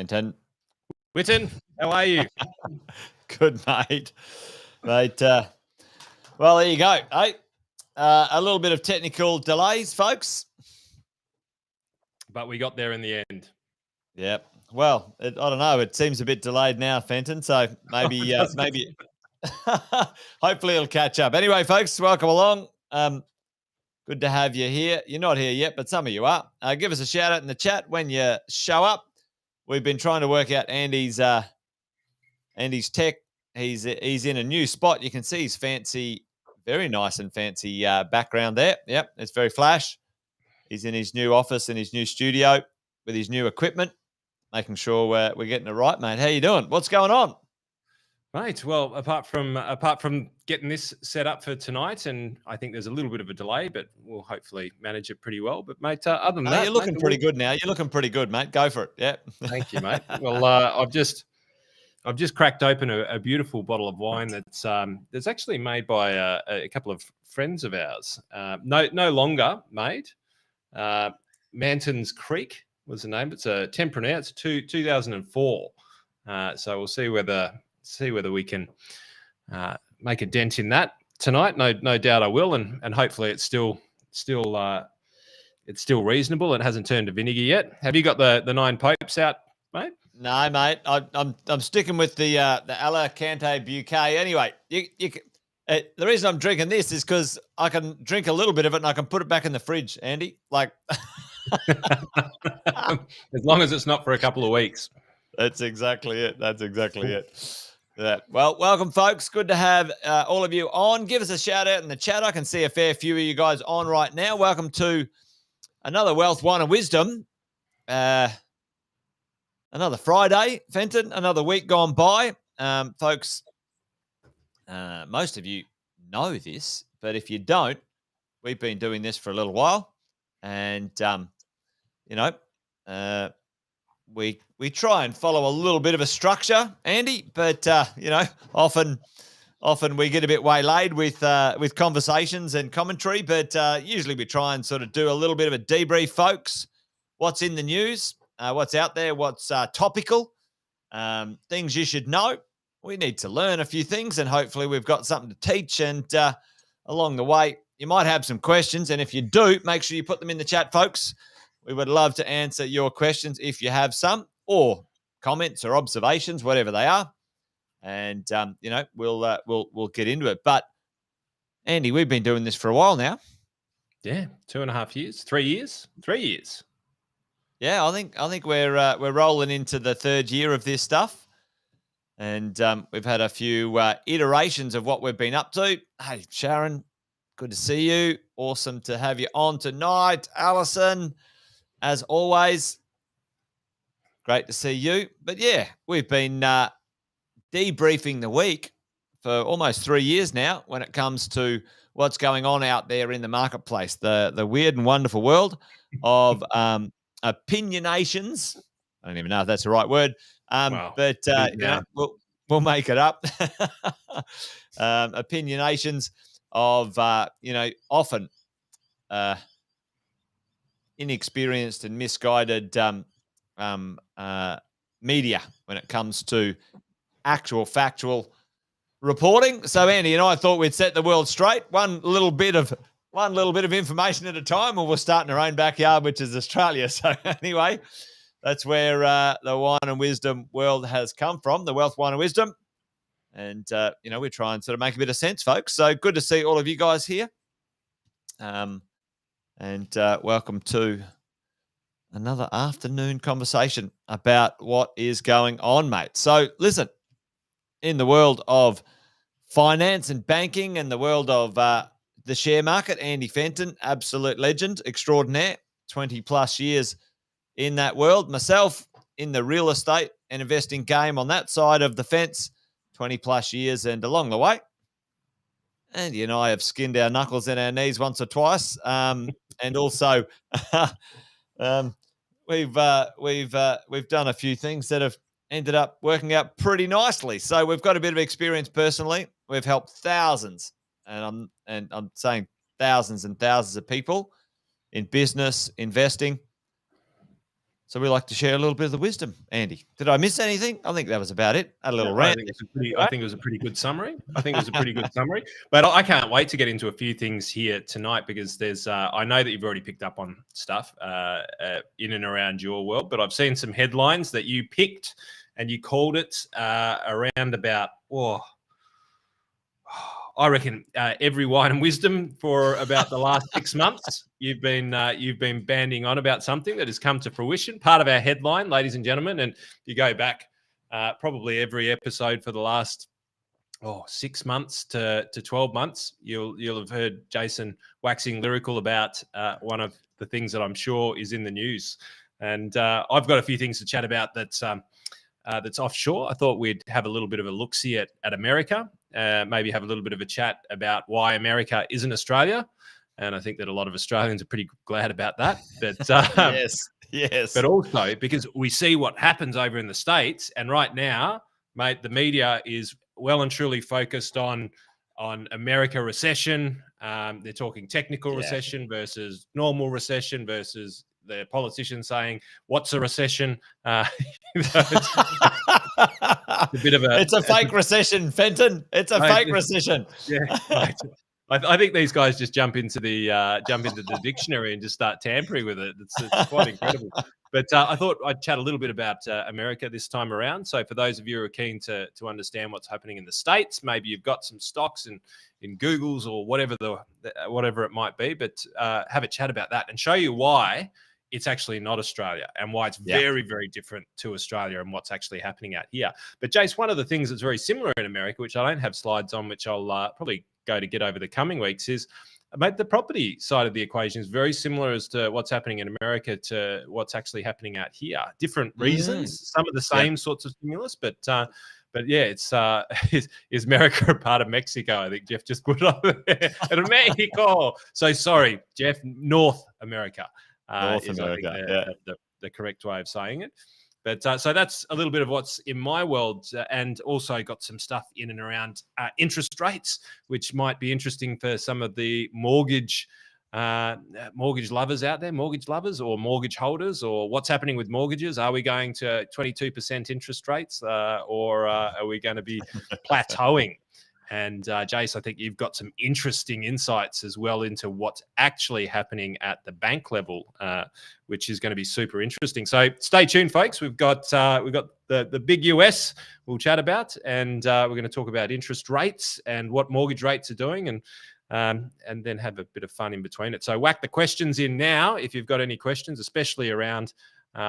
Fenton. Witten, how are you? Good, mate. Mate, well, there you go. Hey, a little bit of technical delays, folks. But we got there in the end. Yep. Well, I don't know. It seems a bit delayed now, Fenton. So maybe, maybe, hopefully it'll catch up. Anyway, folks, welcome along. Good to have you here. You're not here yet, but some of you are. Give us a shout out in the chat when you show up. We've been trying to work out Andy's tech. He's in a new spot. You can see his fancy, very nice and fancy background there. Yep, it's very flash. He's in his new office in his new studio with his new equipment, making sure we're getting it right, mate. How you doing? What's going on? Mate, well, apart from getting this set up for tonight, and I think there's a little bit of a delay, but we'll hopefully manage it pretty well. But, mate, other than that... You're looking pretty good now. You're looking pretty good, mate. Go for it. Yeah. Thank you, mate. Well, I've just cracked open a beautiful bottle of wine that's actually made by a couple of friends of ours. No longer made. Manton's Creek was the name. It's a Tempranillo. It's 2004. So we'll see whether we can make a dent in that tonight. No doubt I will, and hopefully it's still reasonable. It hasn't turned to vinegar yet. Have you got the 9 Popes out, mate? No, mate. I'm sticking with the Alicante Bouquet. Anyway, the reason I'm drinking this is because I can drink a little bit of it and I can put it back in the fridge, Andy. Like, as long as it's not for a couple of weeks. That's exactly it. Yeah. Well, welcome, folks. Good to have all of you on. Give us a shout out in the chat. I can see a fair few of you guys on right now. Welcome to another Wealth, Wine and Wisdom. Another Friday, Fenton, another week gone by. Folks, most of you know this, but if you don't, we've been doing this for a little while. And, we try and follow a little bit of a structure, Andy, but, often we get a bit waylaid with conversations and commentary, but usually we try and sort of do a little bit of a debrief, folks. What's in the news? What's out there, what's topical, things you should know. We need to learn a few things, and hopefully we've got something to teach. And along the way, you might have some questions. And if you do, make sure you put them in the chat, folks. We would love to answer your questions if you have some, or comments or observations, whatever they are. And, we'll get into it. But, Andy, we've been doing this for a while now. Yeah, 2.5 years, 3 years, 3 years. Yeah, I think we're rolling into the third year of this stuff, and we've had a few iterations of what we've been up to. Hey, Sharon, good to see you. Awesome to have you on tonight, Alison. As always, great to see you. But yeah, we've been debriefing the week for almost 3 years now when it comes to what's going on out there in the marketplace, the weird and wonderful world of opinionations. I don't even know if that's the right word, but we'll make it up. Opinionations of often inexperienced and misguided media when it comes to actual factual reporting. So Andy and I thought we'd set the world straight, one little bit of information at a time, and we're starting our own backyard, which is Australia. So anyway, that's where the wine and wisdom world has come from, the wealth, wine and wisdom. And, we try and sort of make a bit of sense, folks. So good to see all of you guys here. And welcome to another afternoon conversation about what is going on, mate. So listen, in the world of finance and banking and the world of the share market, Andy Fenton, absolute legend extraordinaire, 20 plus years in that world. Myself in the real estate and investing game on that side of the fence, 20 plus years. And along the way, Andy and I have skinned our knuckles and our knees once or twice. And also we've done a few things that have ended up working out pretty nicely. So we've got a bit of experience personally. We've helped thousands, and I'm saying thousands and thousands of people in business, investing, So we like to share a little bit of the wisdom. Andy, did I miss anything? I think that was about it. A little rant. I think it was a pretty good summary. But I can't wait to get into a few things here tonight because there's. I know that you've already picked up on stuff in and around your world, but I've seen some headlines that you picked and you called it around about. I reckon every wine and wisdom for about the last 6 months. You've been banding on about something that has come to fruition. Part of our headline, ladies and gentlemen, and you go back probably every episode for the last 6 months to 12 months. You'll have heard Jason waxing lyrical about one of the things that I'm sure is in the news, and I've got a few things to chat about that's offshore. I thought we'd have a little bit of a look-see at America. Maybe have a little bit of a chat about why America isn't Australia. And I think that a lot of Australians are pretty glad about that. But yes. But also because we see what happens over in the States. And right now, mate, the media is well and truly focused on America recession. They're talking technical recession versus normal recession versus the politicians saying, "What's a recession?" It's a bit of It's a fake recession, Fenton. It's a fake recession. Yeah, right. I think these guys just jump into the dictionary and just start tampering with it. It's quite incredible. But I thought I'd chat a little bit about America this time around. So for those of you who are keen to understand what's happening in the States, maybe you've got some stocks in Google's or whatever it might be, but have a chat about that and show you why it's actually not Australia and why it's very, very different to Australia and what's actually happening out here. But Jace, one of the things that's very similar in America, which I don't have slides on, which I'll probably go to get over the coming weeks, is mate, the property side of the equation is very similar as to what's happening in America to what's actually happening out here. Different reasons, some of the same sorts of stimulus, but yeah, it's is America a part of Mexico? I think Jeff just put it up there. And Mexico. So sorry, Jeff, North America. North America, the correct way of saying it. But so that's a little bit of what's in my world, and also got some stuff in and around interest rates, which might be interesting for some of the mortgage lovers out there, mortgage lovers or mortgage holders, or what's happening with mortgages. Are we going to 22% interest rates, or are we going to be plateauing? And Jace, I think you've got some interesting insights as well into what's actually happening at the bank level, which is going to be super interesting. So stay tuned, folks. We've got the big US we'll chat about, and we're going to talk about interest rates and what mortgage rates are doing, and then have a bit of fun in between it. So whack the questions in now if you've got any questions, especially around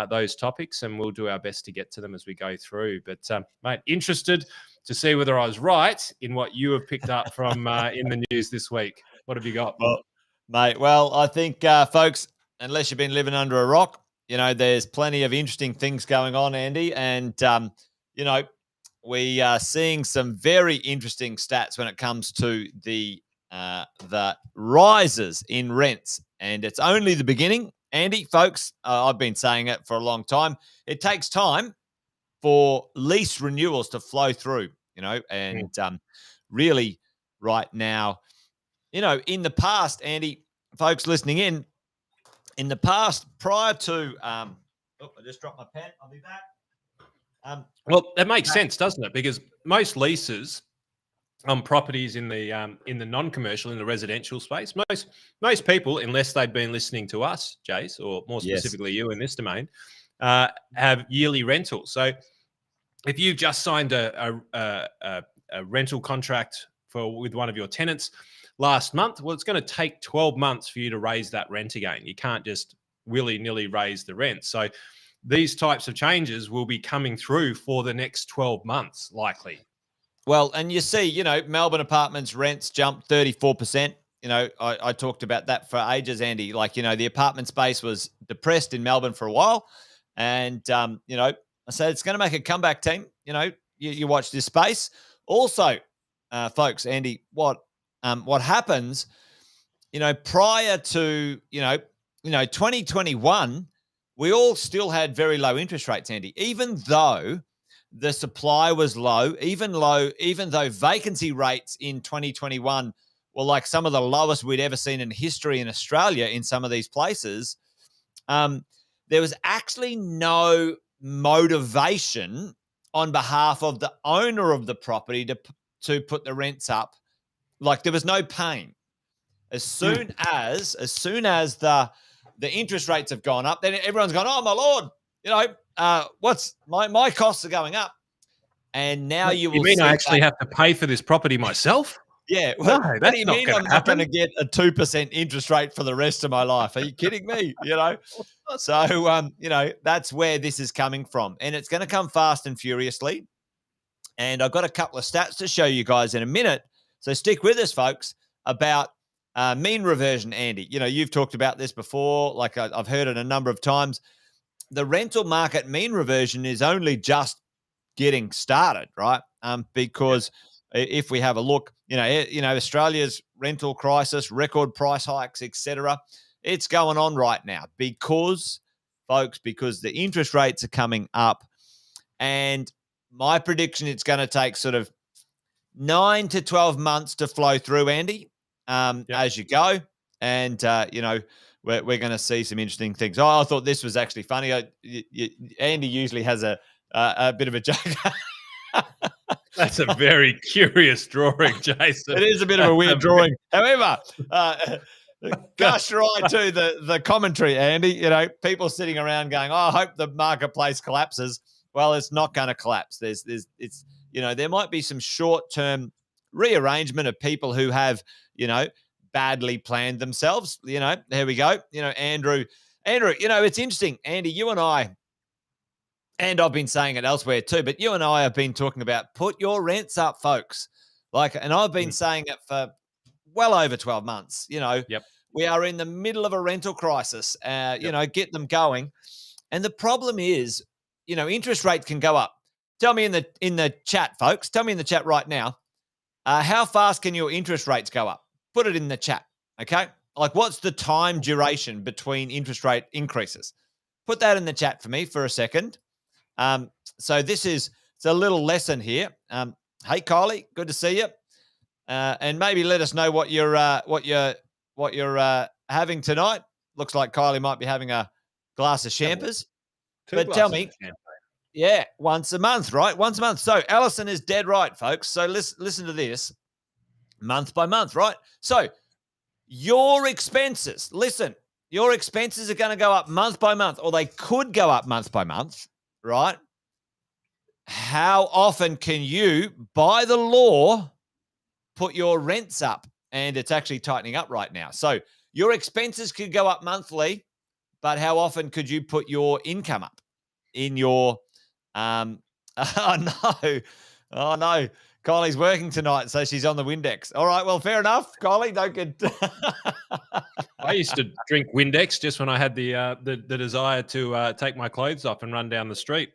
those topics, and we'll do our best to get to them as we go through. But mate, interested to see whether I was right in what you have picked up from in the news this week. What have you got? Well, mate, I think, folks, unless you've been living under a rock, there's plenty of interesting things going on, Andy. And, we are seeing some very interesting stats when it comes to the rises in rents. And it's only the beginning, Andy, folks. I've been saying it for a long time. It takes time for lease renewals to flow through, and really right now, in the past, Andy, folks listening in the past, prior to, I just dropped my pen. I'll be back. Well, that makes sense, doesn't it? Because most leases on properties in the non-commercial, in the residential space, most people, unless they've been listening to us, Jace, or more specifically you in this domain, have yearly rentals. So if you've just signed a rental contract with one of your tenants last month, well, it's going to take 12 months for you to raise that rent again. You can't just willy-nilly raise the rent. So these types of changes will be coming through for the next 12 months, likely. Well, and you see, Melbourne apartments rents jumped 34%. I talked about that for ages, Andy. The apartment space was depressed in Melbourne for a while. And, I said, it's going to make a comeback, team. You watch this space. Also, folks, Andy, what happens, prior to, 2021, we all still had very low interest rates, Andy, even though the supply was low, even though vacancy rates in 2021 were like some of the lowest we'd ever seen in history in Australia in some of these places. there was actually no motivation on behalf of the owner of the property to put the rents up. Like there was no pain. As soon as the interest rates have gone up, then everyone's gone, oh my Lord, what's my costs are going up. And now you will mean see I actually have to pay for this property myself? Yeah. No, What do that's you not mean gonna I'm not going to happen. get a 2% interest rate for the rest of my life? Are you kidding me? So, that's where this is coming from. And it's going to come fast and furiously. And I've got a couple of stats to show you guys in a minute. So stick with us, folks, about mean reversion, Andy. You've talked about this before. Like I've heard it a number of times. The rental market mean reversion is only just getting started, right? Because if we have a look, Australia's rental crisis, record price hikes, etc., it's going on right now because the interest rates are coming up. And my prediction, it's going to take sort of 9 to 12 months to flow through, Andy, as you go. And, we're going to see some interesting things. Oh, I thought this was actually funny. Andy usually has a bit of a joke. That's a very curious drawing, Jason. It is a bit of a weird drawing. However, gosh, right to the commentary, Andy. People sitting around going, "Oh, I hope the marketplace collapses." Well, it's not going to collapse. There might be some short-term rearrangement of people who have, badly planned themselves. There we go. Andrew. It's interesting, Andy. You and I. And I've been saying it elsewhere too, but you and I have been talking about put your rents up, folks. And I've been saying it for well over 12 months. We are in the middle of a rental crisis. Get them going. And the problem is, interest rates can go up. Tell me in the chat, folks. Tell me in the chat right now, how fast can your interest rates go up? Put it in the chat, okay? Like, what's the time duration between interest rate increases? Put that in the chat for me for a second. So it's a little lesson here. Hey, Kylie, good to see you. And maybe let us know what you're having tonight. Looks like Kylie might be having a glass of champers. But tell me, once a month, right? Once a month. So Alison is dead right, folks. So listen to this, month by month, right? So your expenses, your expenses are going to go up month by month, or they could go up month by month. Right? How often can you, by the law, put your rents up? And it's actually tightening up right now. So your expenses could go up monthly, but how often could you put your income up in your oh no. Kylie's working tonight, so she's on the Windex. All right, well, fair enough. Kylie, don't get I used to drink Windex just when I had the desire to take my clothes off and run down the street.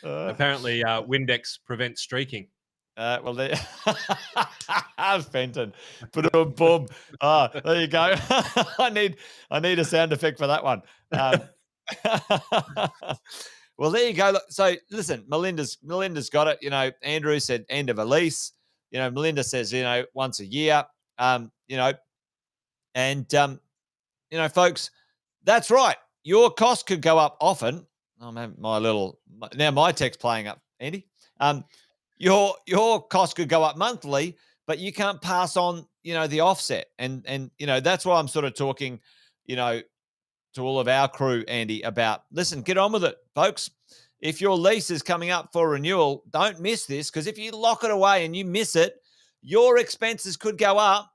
Apparently, Windex prevents streaking. Well, there, Fenton, put a boom. There you go. I need a sound effect for that one. Well, there you go. Look, so listen, Melinda's got it. Andrew said end of a lease. Melinda says once a year. Folks, that's right. Your cost could go up often. Oh man, my tech's playing up, Andy. Your cost could go up monthly, but you can't pass on the offset, and that's why I'm sort of talking to all of our crew, Andy, about listen, get on with it, folks. If your lease is coming up for renewal, don't miss this, because if you lock it away and you miss it, your expenses could go up.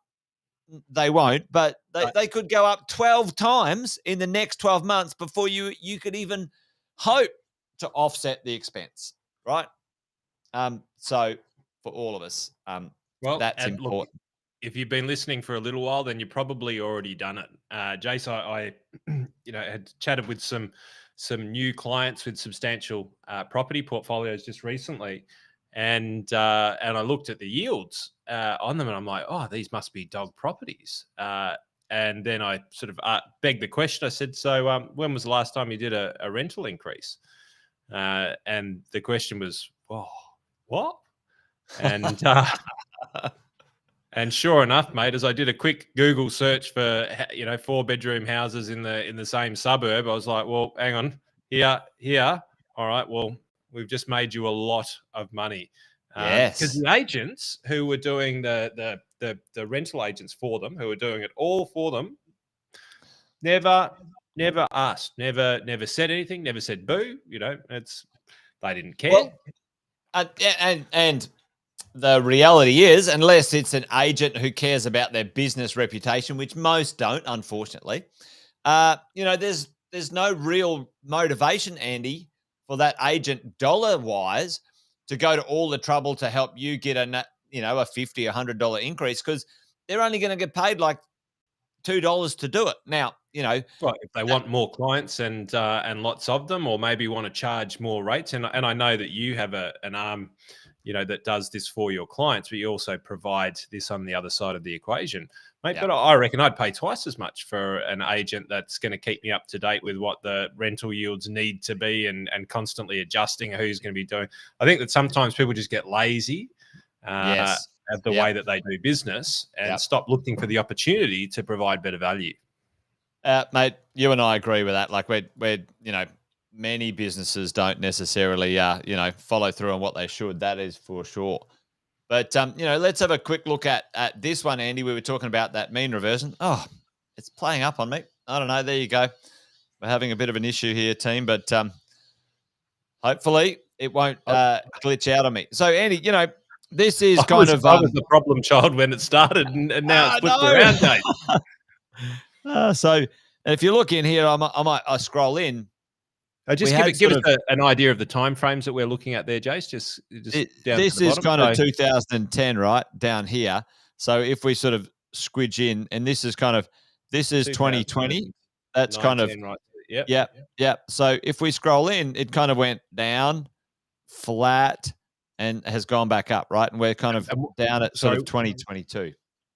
They won't, but they could go up 12 times in the next 12 months before you could even hope to offset the expense, right? So for all of us, that's important. Look, if you've been listening for a little while, then you've probably already done it. Jace, I had chatted with some new clients with substantial property portfolios just recently, and I looked at the yields on them, and I'm like, oh, these must be dog properties. And then I sort of begged the question. I said, so when was the last time you did a rental increase? And the question was, oh, what? And And sure enough, mate, as I did a quick Google search for 4-bedroom houses in the same suburb, I was like, well, hang on, here. All right, well, we've just made you a lot of money. Because Yes. the agents who were doing the rental agents for them, who were doing it all for them, never asked, never said anything, never said boo. They didn't care. Well, and the reality is, unless it's an agent who cares about their business reputation, which most don't, unfortunately, there's no real motivation, Andy, for that agent dollar-wise to go to all the trouble to help you get a $50, $100 increase, because they're only going to get paid like $2 to do it. Now, well, if they want more clients and lots of them, or maybe want to charge more rates, and I know that you have an arm, that does this for your clients, but you also provide this on the other side of the equation, mate. Yeah. But I reckon I'd pay twice as much for an agent that's going to keep me up to date with what the rental yields need to be, and constantly adjusting who's going to be doing. I think that sometimes people just get lazy. Yes. At the way that they do business, and stop looking for the opportunity to provide better value. Mate, you and I agree with that. Like we're many businesses don't necessarily follow through on what they should. That is for sure. But let's have a quick look at this one, Andy. We were talking about that mean reversion. Oh, it's playing up on me. I don't know. There you go. We're having a bit of an issue here, team, but hopefully it won't glitch out on me. So, Andy, this is I was the problem child when it started, and now it's flipped around, Dave. So if you look in here, I scroll in. Just give us an idea of the time frames that we're looking at there, Jace. Just down this to the is bottom. kind of 2010, right down here. So if we sort of squidge in, and this is 2020. That's kind of right. Yep. So if we scroll in, it kind of went down, flat, and has gone back up, right? And we're kind of down at sort of 2022.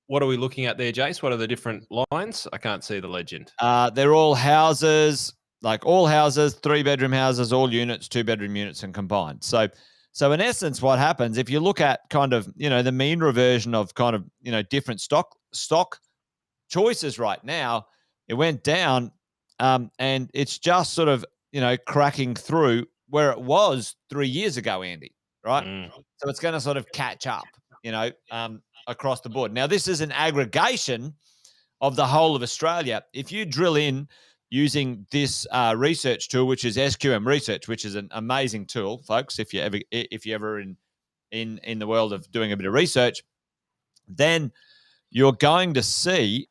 What are we looking at there, Jace? What are the different lines? I can't see the legend. They're all houses, like all houses, 3-bedroom houses, all units, 2-bedroom units, and combined. So in essence, what happens if you look at kind of the mean reversion of kind of different stock choices right now, it went down, and it's just sort of cracking through where it was 3 years ago, Andy. Right. So it's going to sort of catch up, across the board. Now, this is an aggregation of the whole of Australia. If you drill in using this research tool, which is SQM Research, which is an amazing tool, folks, if you're ever in the world of doing a bit of research, then you're going to see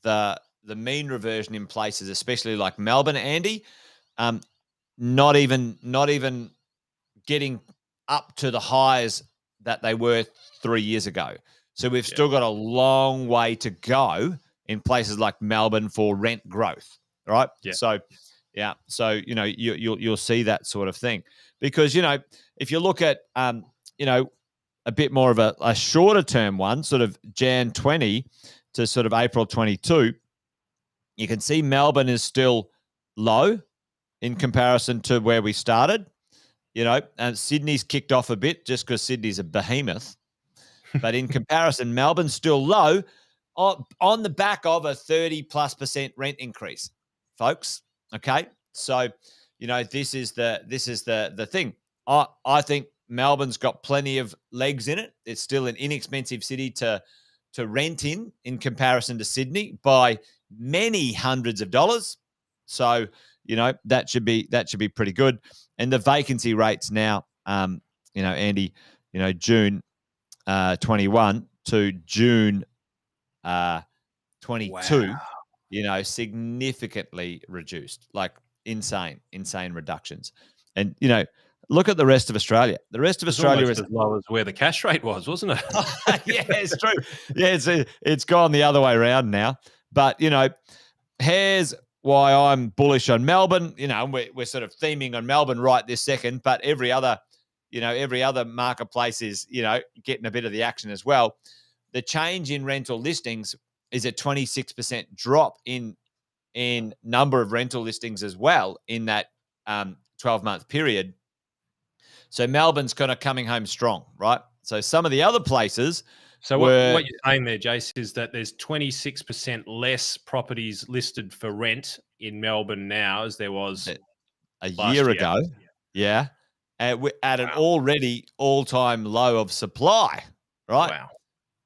the mean reversion in places, especially like Melbourne, Andy, not even getting up to the highs that they were 3 years ago. So we've still got a long way to go in places like Melbourne for rent growth, right? Yeah. So you'll see that sort of thing, because if you look at a bit more of a shorter term one, sort of Jan 20 to sort of April 22, you can see Melbourne is still low in comparison to where we started, and Sydney's kicked off a bit just because Sydney's a behemoth. But in comparison, Melbourne's still low on the back of a 30+% rent increase, folks. Okay. So, this is the thing. I think Melbourne's got plenty of legs in it. It's still an inexpensive city to rent in comparison to Sydney by many hundreds of dollars. So, that should be pretty good. And the vacancy rates now, Andy, June 21 to June 22, wow. Significantly reduced, like insane reductions. And, look at the rest of Australia. The rest of Australia is as low as where the cash rate was, wasn't it? Yeah, it's true. Yeah, it's gone the other way around now. But, here's why I'm bullish on Melbourne. We're sort of theming on Melbourne right this second, but every other marketplace is, getting a bit of the action as well. The change in rental listings is a 26% drop in number of rental listings as well in that 12-month period. So Melbourne's kind of coming home strong, right? So some of the other places So were what you're saying there, Jace, is that there's 26% less properties listed for rent in Melbourne now as there was a last year year. ago, yeah, at an Wow. already all-time low of supply, right? Wow.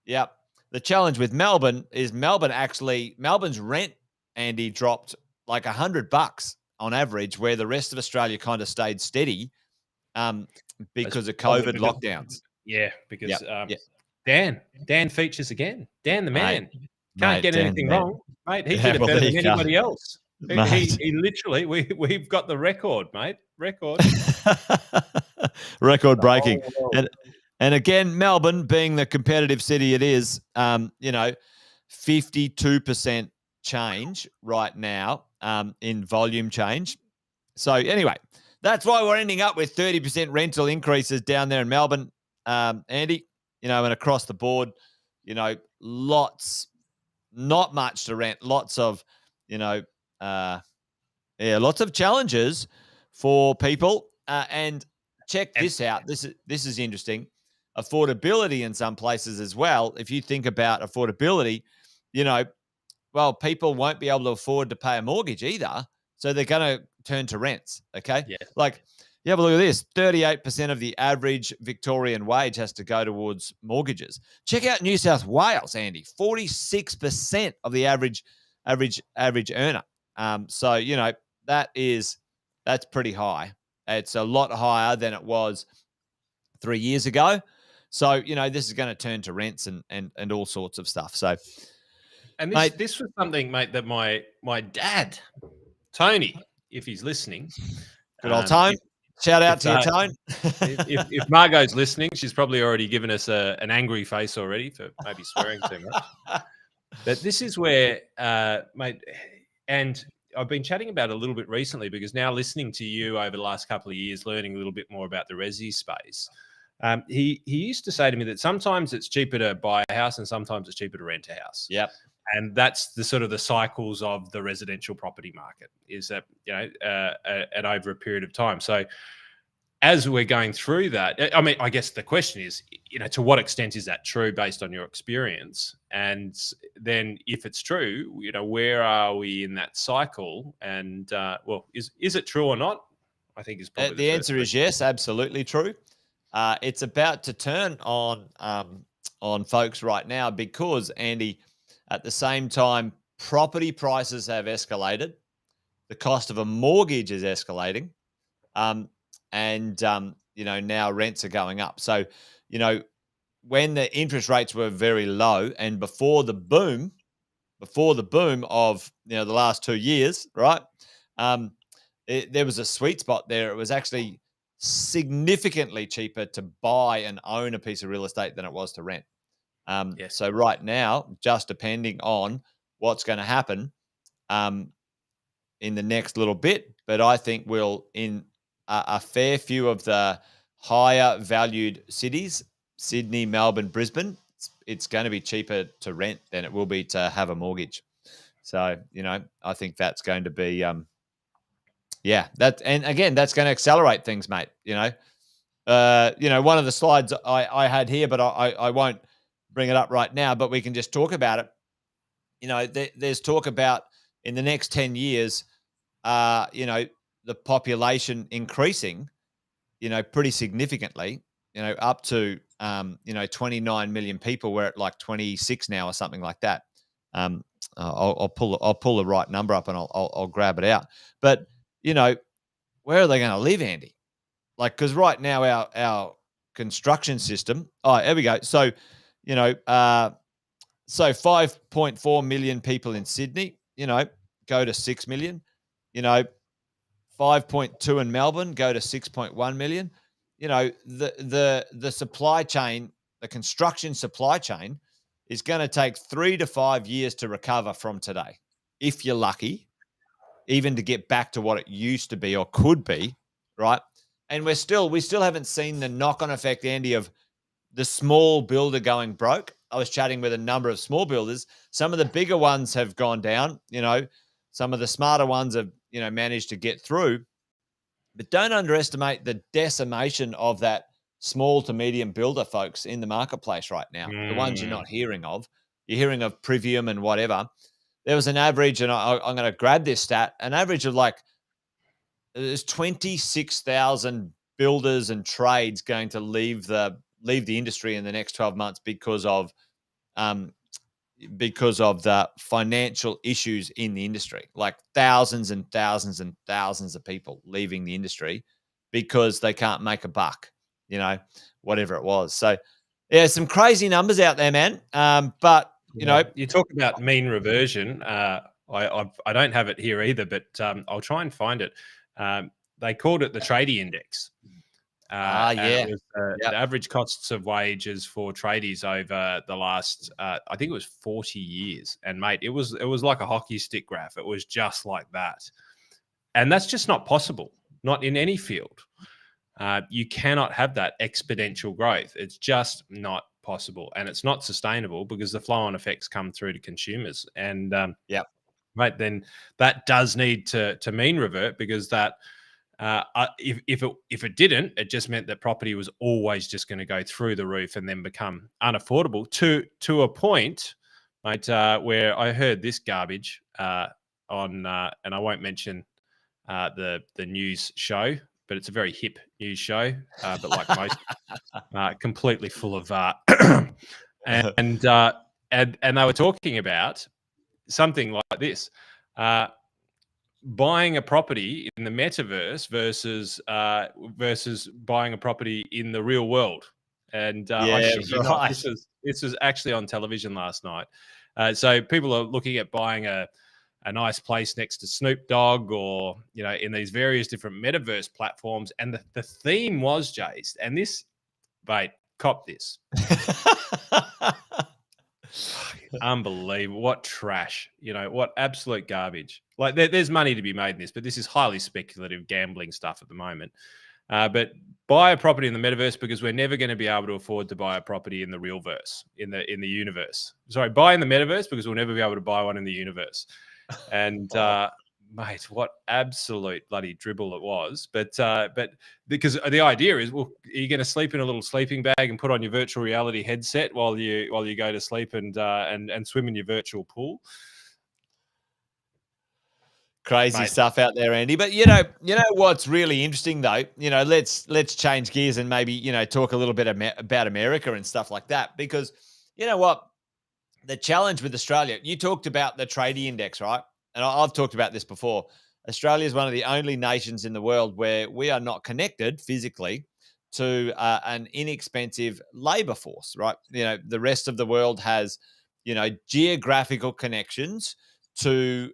Yep. The challenge with Melbourne is Melbourne's rent, Andy, dropped like $100 on average, where the rest of Australia kind of stayed steady because of COVID lockdowns. Yeah, because Yeah, Dan features again. Dan the mate, man. Can't get Dan, anything man. wrong, mate. He Yeah, did it well, better there than you go. anybody else. Mate. He literally, we've got the record, mate. Record. Record The breaking. whole world. And again, Melbourne being the competitive city it is, 52% change right now in volume change. So anyway, that's why we're ending up with 30% rental increases down there in Melbourne, Andy, and across the board, lots, not much to rent, lots of, lots of challenges for people. And check this out. This is interesting. Affordability in some places as well. If you think about affordability, people won't be able to afford to pay a mortgage either. So they're going to turn to rents. Okay. Yeah. Like, you have a look at this 38% of the average Victorian wage has to go towards mortgages. Check out New South Wales, Andy, 46% of the average earner. So, that's pretty high. It's a lot higher than it was 3 years ago. So, this is going to turn to rents and all sorts of stuff. So, And mate, this was something, mate, that my dad, Tony, if he's listening, good old Tone. Shout out to your Tone. if Margot's listening, she's probably already given us an angry face already for maybe swearing too much. But this is where, mate, and I've been chatting about it a little bit recently because now listening to you over the last couple of years, learning a little bit more about the resi space. He used to say to me that sometimes it's cheaper to buy a house and sometimes it's cheaper to rent a house. Yep. And that's the sort of the cycles of the residential property market is that, at over a period of time. So as we're going through that, I mean, I guess the question is, to what extent is that true based on your experience? And then if it's true, where are we in that cycle? And is it true or not? I think is probably the answer is yes, absolutely true. It's about to turn on folks right now because, Andy, at the same time, property prices have escalated. The cost of a mortgage is escalating. Now rents are going up. So, when the interest rates were very low and before the boom of, the last 2 years, right? There was a sweet spot there. It was actually significantly cheaper to buy and own a piece of real estate than it was to rent. Yes. So right now, just depending on what's going to happen in the next little bit, but I think we'll in a fair few of the higher valued cities, Sydney, Melbourne, Brisbane, it's going to be cheaper to rent than it will be to have a mortgage. So, I think that's going to be, and again, that's going to accelerate things, mate. One of the slides I had here, but I won't bring it up right now, but we can just talk about it. There's talk about in the next 10 years, the population increasing, pretty significantly, up to, 29 million people. We're at like 26 now or something like that. I'll pull the right number up and I'll grab it out. But, where are they going to live, Andy? Like, because right now our construction system. Oh, there we go. So, so 5.4 million people in Sydney, go to 6 million, 5.2 in Melbourne, go to 6.1 million. The supply chain, the construction supply chain is going to take 3 to 5 years to recover from today. If you're lucky, even to get back to what it used to be or could be, right? And we still haven't seen the knock-on effect, Andy, of the small builder going broke. I was chatting with a number of small builders. Some of the bigger ones have gone down, some of the smarter ones have, managed to get through. But don't underestimate the decimation of that small to medium builder folks in the marketplace right now. The ones you're not hearing of. You're hearing of Privium and whatever. There was an average, and I'm going to grab this stat, an average of like there's 26,000 builders and trades going to leave the industry in the next 12 months because of the financial issues in the industry. Like thousands and thousands and thousands of people leaving the industry because they can't make a buck, whatever it was. So yeah, some crazy numbers out there, man. But you talk about mean reversion. I don't have it here either, but I'll try and find it. They called it the tradie index. Yeah. It was the average costs of wages for tradies over the last, I think it was 40 years. And mate, it was like a hockey stick graph. It was just like that. And that's just not possible, not in any field. You cannot have that exponential growth. It's just not possible. And it's not sustainable because the flow-on effects come through to consumers. And mate, then that does need to mean revert, because that if it didn't, it just meant that property was always just going to go through the roof and then become unaffordable to a point, mate, where I heard this garbage on, and I won't mention the news show, but it's a very hip news show, but like most, completely full of and they were talking about something like this. Buying a property in the metaverse versus buying a property in the real world. And I shit you not, this was actually on television last night. So people are looking at buying a nice place next to Snoop Dogg, or in these various different metaverse platforms. And the theme was, Jace, and this, mate, cop this. Unbelievable. What trash. What absolute garbage. Like there's money to be made in this, but this is highly speculative gambling stuff at the moment. But buy a property in the metaverse because we're never going to be able to afford to buy a property in the real verse, in the universe. Sorry, buy in the metaverse because we'll never be able to buy one in the universe. And mate, what absolute bloody dribble it was. But because the idea is, well, are you going to sleep in a little sleeping bag and put on your virtual reality headset while you go to sleep and swim in your virtual pool? Crazy stuff out there, Andy. But you know what's really interesting though. Let's change gears and maybe talk a little bit about America and stuff like that, because you know what, the challenge with Australia. You talked about the tradie index, right? And I've talked about this before. Australia is one of the only nations in the world where we are not connected physically to an inexpensive labor force, right? The rest of the world has, geographical connections to,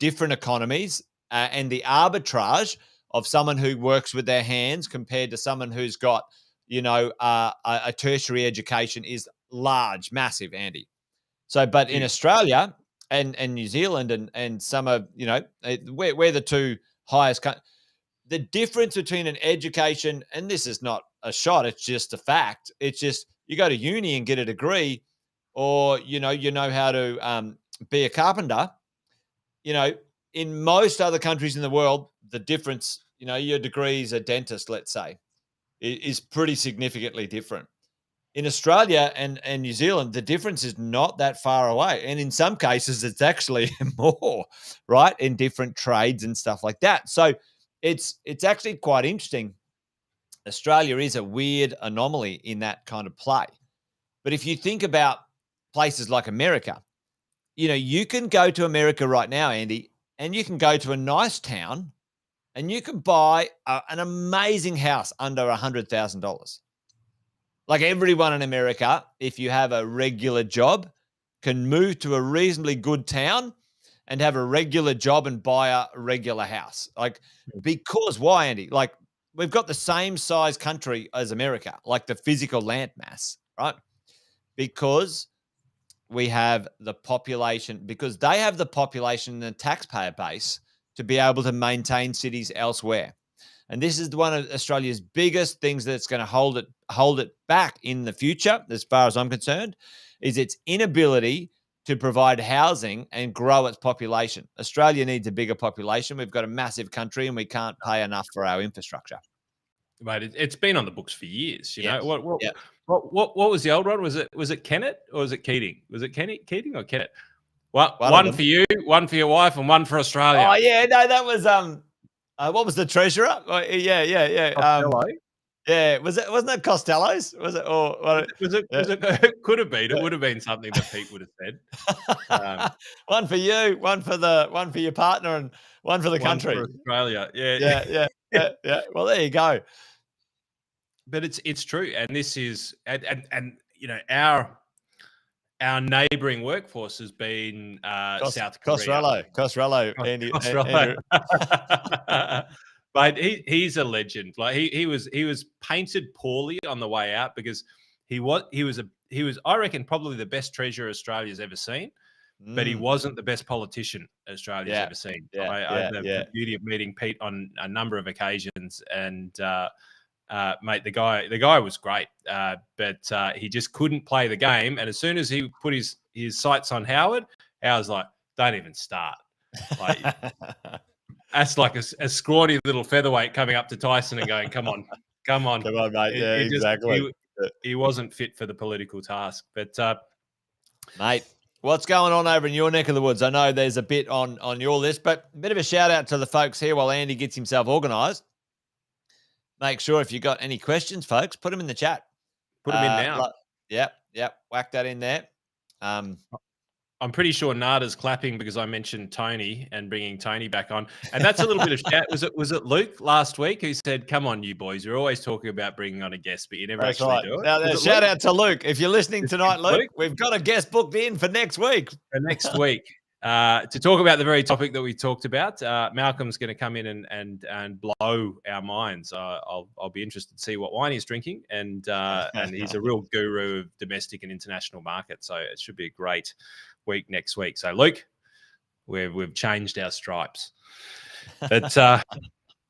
different economies, and the arbitrage of someone who works with their hands compared to someone who's got, a tertiary education is large, massive, Andy. So, but in Australia and New Zealand and some of, we're the two highest. The difference between an education, and this is not a shot, it's just a fact. It's just you go to uni and get a degree, or, you know how to be a carpenter. In most other countries in the world, the difference, your degree as a dentist, let's say, is pretty significantly different. In Australia and New Zealand, the difference is not that far away. And in some cases, it's actually more, right, in different trades and stuff like that. So it's actually quite interesting. Australia is a weird anomaly in that kind of play. But if you think about places like America, you can go to America right now, Andy, and you can go to a nice town and you can buy an amazing house under $100,000. Like everyone in America, if you have a regular job, can move to a reasonably good town and have a regular job and buy a regular house. Like, because why, Andy? Like, we've got the same size country as America, like the physical land mass, right? Because we have the population, because they have the population and the taxpayer base to be able to maintain cities elsewhere. And this is one of Australia's biggest things that's going to hold it back in the future, as far as I'm concerned, is its inability to provide housing and grow its population. Australia needs a bigger population. We've got a massive country and we can't pay enough for our infrastructure. Mate, it's been on the books for years. You know Yep. what was the old one? Was it Kennett or was it Keating? Was it Keating or Kennett? Well, One of one them. for you, one for your wife, and one for Australia. Oh yeah, no, that was what was the treasurer? Oh, yeah. Costello. Yeah, wasn't it Costello's? Was it or what? Was it? It could have been. It would have been something that Pete would have said. One for you, one for your partner, and one for the country. One for Australia. Yeah. Well, there you go. But it's true, and this is and you know our neighbouring workforce has been South Korea. Costello, Andy. But he's a legend. Like he was painted poorly on the way out because he was I reckon probably the best treasurer Australia's ever seen, but he wasn't the best politician Australia's ever seen. I had the beauty of meeting Pete on a number of occasions, and mate, the guy was great, but he just couldn't play the game. And as soon as he put his sights on Howard's like, don't even start. Like, that's like a scrawny little featherweight coming up to Tyson and going, come on, mate. Yeah, exactly. He wasn't fit for the political task. But mate, what's going on over in your neck of the woods? I know there's a bit on your list, but a bit of a shout out to the folks here while Andy gets himself organised. Make sure if you got any questions, folks, put them in the chat. Put them in now. Yep. Whack that in there. I'm pretty sure Nada's clapping because I mentioned Tony and bringing Tony back on. And that's a little bit of chat. Was it Luke last week who said, come on, you boys, you're always talking about bringing on a guest, but you never do it. Now, shout out to Luke. If you're listening tonight, Luke, we've got a guest booked in for next week. To talk about the very topic that we talked about. Malcolm's going to come in and blow our minds. I'll be interested to see what wine he's drinking, and he's a real guru of domestic and international markets. So it should be a great week next week. So Luke, we've changed our stripes. But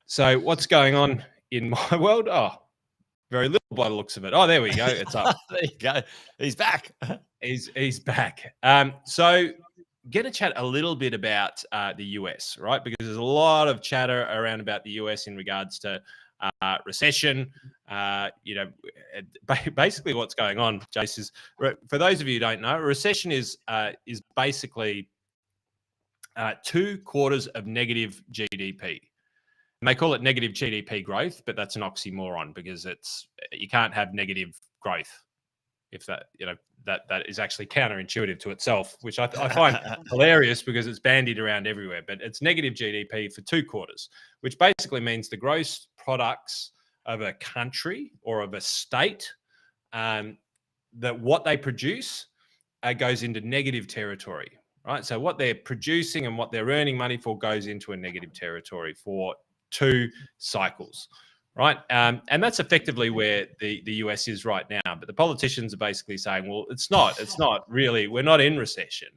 so what's going on in my world? Oh, very little by the looks of it. Oh, there we go. It's up. There you go. He's back. He's back. So going to chat a little bit about the US, right? Because there's a lot of chatter around about the US in regards to recession. Basically what's going on, Jace, is for those of you who don't know, a recession is basically 2 quarters of negative GDP. And they call it negative GDP growth, but that's an oxymoron because you can't have negative growth if that is actually counterintuitive to itself, which I find hilarious because it's bandied around everywhere. But it's negative GDP for 2 quarters, which basically means the gross products of a country or of a state, that what they produce goes into negative territory, right? So what they're producing and what they're earning money for goes into a negative territory for 2 cycles. Right. And that's effectively where the US is right now. But the politicians are basically saying, well, it's not really, we're not in recession.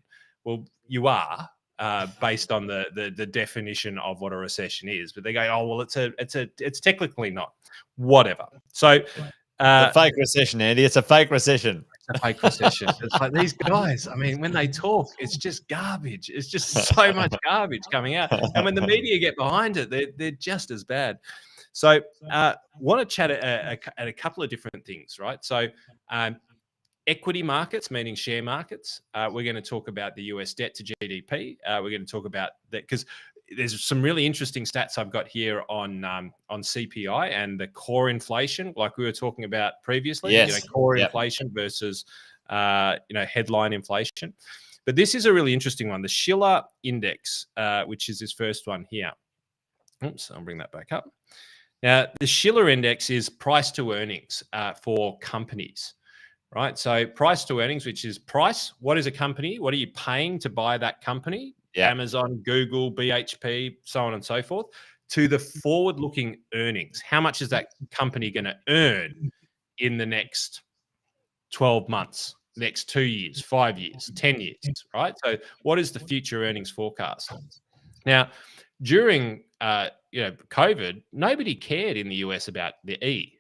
Well, you are, based on the definition of what a recession is. But they go, oh, well, it's technically not. Whatever. So a fake recession, Andy. It's a fake recession. It's a fake recession. It's like these guys, I mean, when they talk, it's just garbage. It's just so much garbage coming out. And when the media get behind it, they're just as bad. So want to chat at a couple of different things, right? So equity markets, meaning share markets. We're going to talk about the US debt to GDP. We're going to talk about that because there's some really interesting stats I've got here on CPI and the core inflation, like we were talking about previously. Yes. Core inflation versus headline inflation. But this is a really interesting one, the Schiller Index, which is this first one here. Oops, I'll bring that back up. Now, the Schiller Index is price to earnings for companies, right? So price to earnings, which is price. What is a company? What are you paying to buy that company? Yeah. Amazon, Google, BHP, so on and so forth, to the forward-looking earnings. How much is that company going to earn in the next 12 months, next 2 years, 5 years, 10 years, right? So what is the future earnings forecast? Now, during COVID, nobody cared in the US about the E.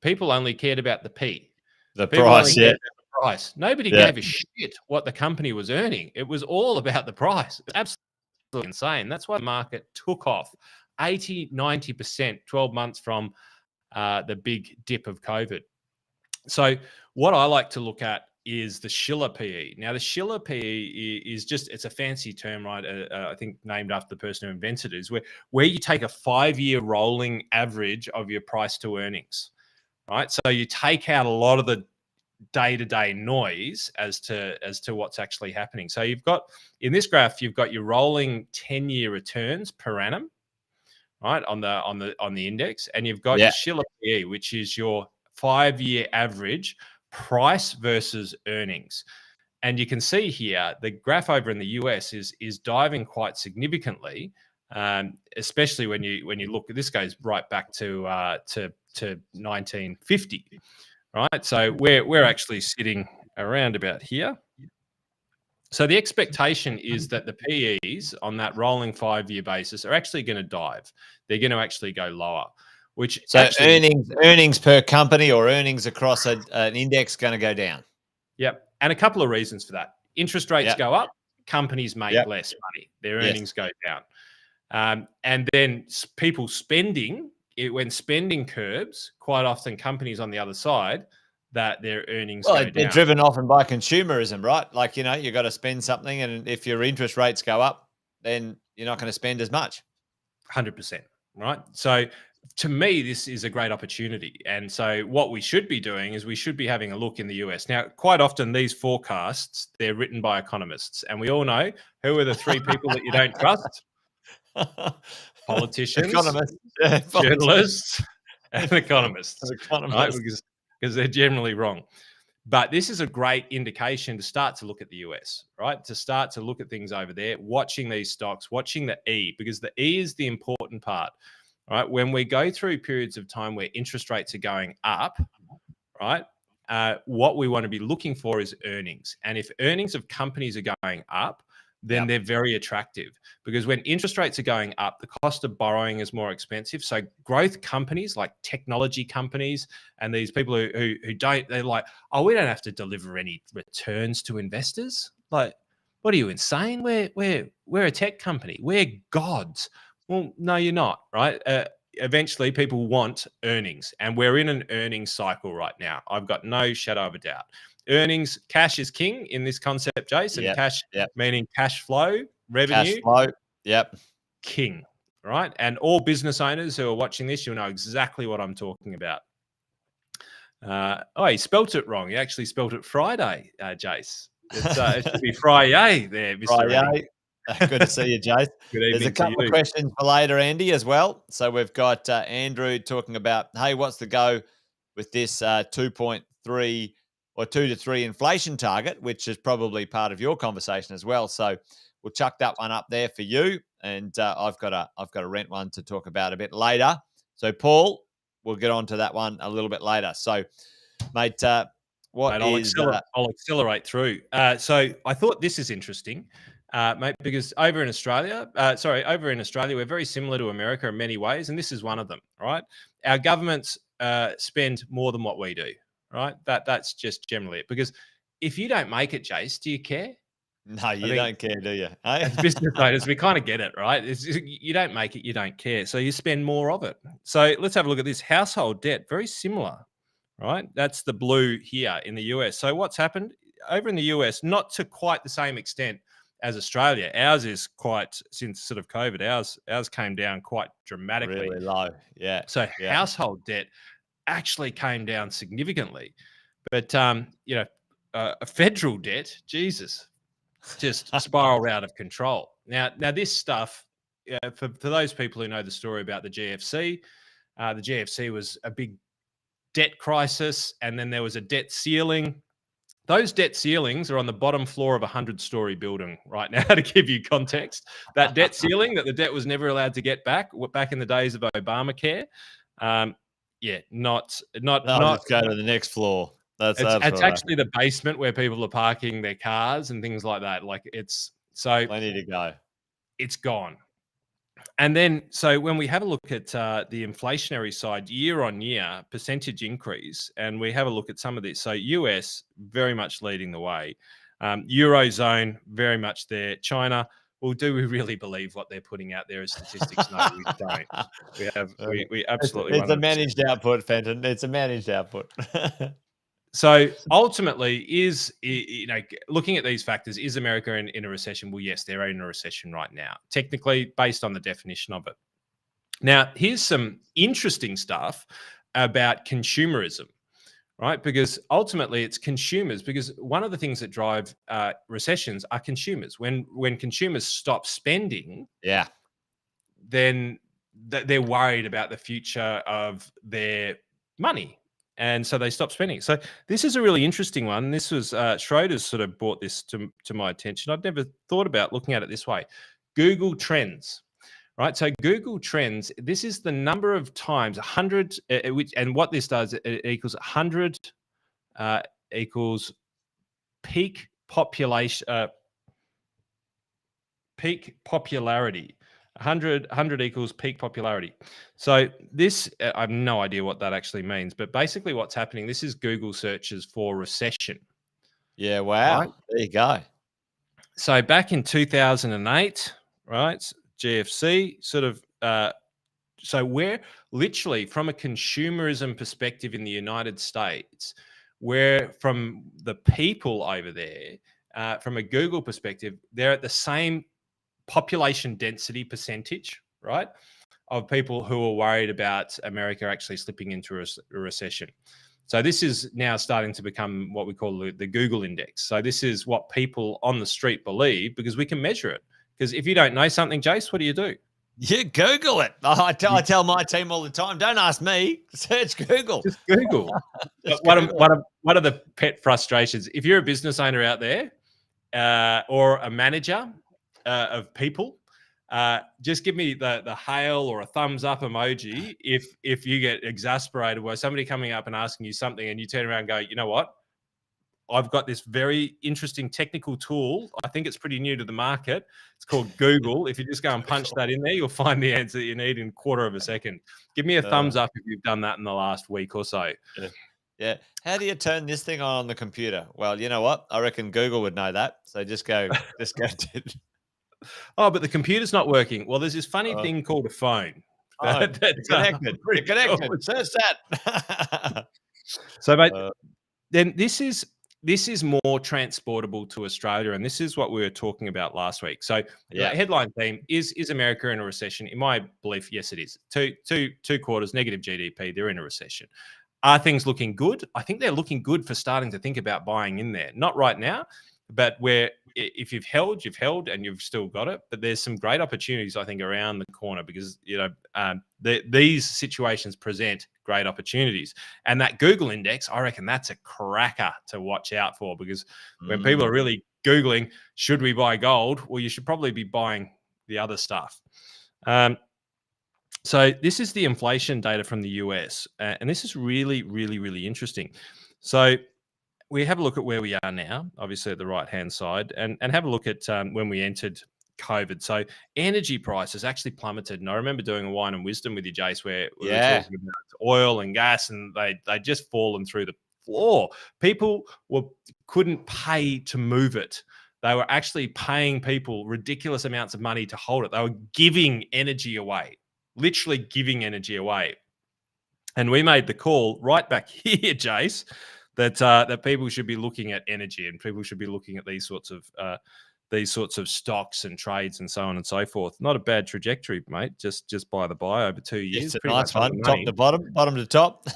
People only cared about the P. The price, yeah. price. Nobody Yeah. gave a shit what the company was earning. It was all about the price. Absolutely insane. That's why the market took off 80, 90%, 12 months from the big dip of COVID. So what I like to look at is the Schiller PE. Now, the Schiller PE is just, it's a fancy term, right? I think named after the person who invented it, is where you take a 5-year rolling average of your price to earnings, right? So you take out a lot of the day-to-day noise as to what's actually happening. So you've got, in this graph, you've got your rolling 10-year returns per annum, right, on the index, and you've got your Schiller PE, which is your 5-year average price versus earnings. And you can see here the graph over in the US is diving quite significantly, especially when you look. This goes right back to 1950, right? So we're actually sitting around about here. So the expectation is that the PEs on that rolling 5-year basis are actually going to dive. They're going to actually go lower, which So actually, earnings per company or earnings across an index going to go down. Yep. And a couple of reasons for that. Interest rates go up, companies make less money. Their earnings go down. And then people spending, when spending curbs, quite often companies on the other side, that their earnings go down. They're driven often by consumerism, right? Like, you got to spend something, and if your interest rates go up, then you're not going to spend as much. 100%, right? So to me, this is a great opportunity. And so what we should be doing is we should be having a look in the US. Now, quite often these forecasts, they're written by economists. And we all know who are the 3 people that you don't trust? Politicians, Economists, journalists, and economists, right? Economists. Because they're generally wrong. But this is a great indication to start to look at the US, right? To start to look at things over there, watching these stocks, watching the E, because the E is the important part, right? When we go through periods of time where interest rates are going up, right? What we want to be looking for is earnings. And if earnings of companies are going up, then they're very attractive, because when interest rates are going up, the cost of borrowing is more expensive. So growth companies like technology companies and these people who don't, they're like, oh, we don't have to deliver any returns to investors. Like, what are you, insane? We're a tech company. We're gods. Well, no, you're not, right? Eventually people want earnings, and we're in an earnings cycle right now. I've got no shadow of a doubt. Earnings, cash is king in this concept, Jason. Cash meaning cash flow, revenue. Cash flow, king, right? And all business owners who are watching this, you'll know exactly what I'm talking about. He spelt it wrong. He actually spelt it Friday, Jace. It should be Friday there, Mr. Friday. Good to see you, Jace. Good evening. There's a couple of questions for later, Andy, as well. So we've got Andrew talking about, hey, what's the go with this 2.3 or 2 to 3 inflation target, which is probably part of your conversation as well. So we'll chuck that one up there for you, and I've got a rent one to talk about a bit later. So Paul, we'll get on to that one a little bit later. So, mate, I'll accelerate through. So I thought this is interesting, mate, because over in Australia, we're very similar to America in many ways, and this is one of them, right? Our governments spend more than what we do, right? That's just generally it. Because if you don't make it, Jace, do you care? No, you don't care, do you? As business owners, we kind of get it, right? You don't make it, you don't care. So you spend more of it. So let's have a look at this. Household debt, very similar, right? That's the blue here in the US. So what's happened over in the US, not to quite the same extent as Australia. Ours is quite, since sort of COVID, ours came down quite dramatically. Really low, yeah. So household debt actually came down significantly. But, a federal debt, Jesus, just spiraled out of control. Now this stuff, for those people who know the story about the GFC was a big debt crisis, and then there was a debt ceiling. Those debt ceilings are on the bottom floor of a 100-story building right now, to give you context. That debt ceiling, that the debt was never allowed to get back in the days of Obamacare. Not Let's go to the next floor. It's actually the basement where people are parking their cars and things like that. Like, it's so plenty to go. It's gone. And then, so when we have a look at the inflationary side, year on year percentage increase, and we have a look at some of this. So US very much leading the way, Eurozone very much there. China, well, do we really believe what they're putting out there as statistics? No, we don't. We absolutely It's a 100%. managed output, Fenton. It's a managed output. So ultimately, looking at these factors, is America in a recession? Well, yes, they're in a recession right now, technically, based on the definition of it. Now, here's some interesting stuff about consumerism, right? Because ultimately, it's consumers. Because one of the things that drive recessions are consumers. When consumers stop spending, Yeah. then they're worried about the future of their money. And so they stop spending. So this is a really interesting one. This was Schroeder's sort of brought this to my attention. I'd never thought about looking at it this way. Google Trends, right? So Google Trends, this is the number of times 100, and what this does, it equals 100 equals peak population, peak popularity. 100 equals peak popularity. So this, I have no idea what that actually means, but basically what's happening, this is Google searches for recession. Yeah, wow. Right? There you go. So back in 2008, right, GFC sort of, so we're literally, from a consumerism perspective in the United States, where from the people over there, from a Google perspective, they're at the same population density percentage, right, of people who are worried about America actually slipping into a recession. So this is now starting to become what we call the Google index. So this is what people on the street believe, because we can measure it. Because if you don't know something, Jace, what do you do? You Google it. I tell my team all the time, don't ask me, search Google. Just Google. Just One Google. of the pet frustrations, if you're a business owner out there or a manager of people, just give me the hail or a thumbs up emoji if you get exasperated by somebody coming up and asking you something and you turn around and go, you know what? I've got this very interesting technical tool. I think it's pretty new to the market. It's called Google. If you just go and punch that in there, you'll find the answer that you need in a quarter of a second. Give me a thumbs up if you've done that in the last week or so. Yeah. How do you turn this thing on the computer? Well, you know what? I reckon Google would know that. So just go. Oh, but the computer's not working. Well, there's this funny thing called a phone. Connected. Search that. So, mate, then this is more transportable to Australia, and this is what we were talking about last week. So, the headline theme is America in a recession? In my belief, yes, it is. Two quarters, negative GDP. They're in a recession. Are things looking good? I think they're looking good for starting to think about buying in there. Not right now, but if you've held, and you've still got it. But there's some great opportunities, I think, around the corner, because these situations present great opportunities. And that Google index, I reckon that's a cracker to watch out for, because when people are really Googling, should we buy gold? Well, you should probably be buying the other stuff. So this is the inflation data from the US, and this is really, really, really interesting. So we have a look at where we are now, obviously at the right-hand side, and have a look at when we entered COVID. So energy prices actually plummeted. And I remember doing a wine and wisdom with you, Jace, where we were talking about oil and gas, and they just fallen through the floor. People couldn't pay to move it. They were actually paying people ridiculous amounts of money to hold it. They were giving energy away, literally giving energy away. And we made the call right back here, Jace, that people should be looking at energy, and people should be looking at these sorts of stocks and trades and so on and so forth. Not a bad trajectory, mate. Just by the by, over 2 years. It's a nice one, top to bottom, bottom to top.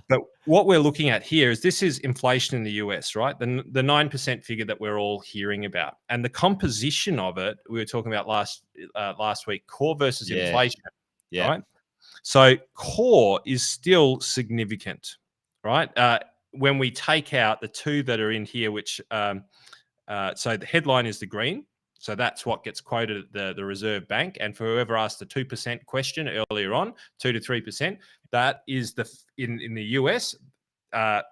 But what we're looking at here is this is inflation in the US, right? The 9% figure that we're all hearing about, and the composition of it. We were talking about last week, core versus inflation. Yeah. Right. So core is still significant, right? When we take out the two that are in here, which so the headline is the green. So that's what gets quoted at the Reserve Bank. And for whoever asked the 2% question earlier on, 2 to 3%, that is in the US. They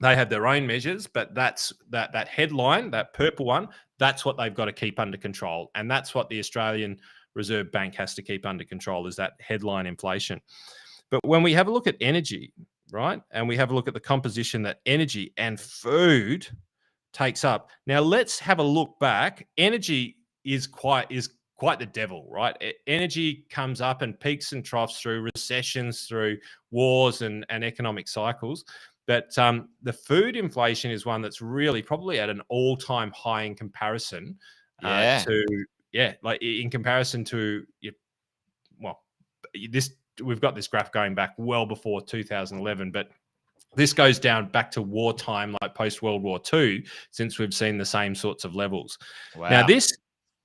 have their own measures, but that's that headline, that purple one, that's what they've got to keep under control. And that's what the Australian Reserve Bank has to keep under control, is that headline inflation. But when we have a look at energy, right, and we have a look at the composition that energy and food takes up. Now let's have a look back. Energy is quite the devil, right? Energy comes up and peaks and troughs through recessions, through wars and economic cycles. But the food inflation is one that's really probably at an all-time high in comparison in comparison to this. We've got this graph going back well before 2011, but this goes down back to wartime, like post-World War II, since we've seen the same sorts of levels. Wow. Now, this,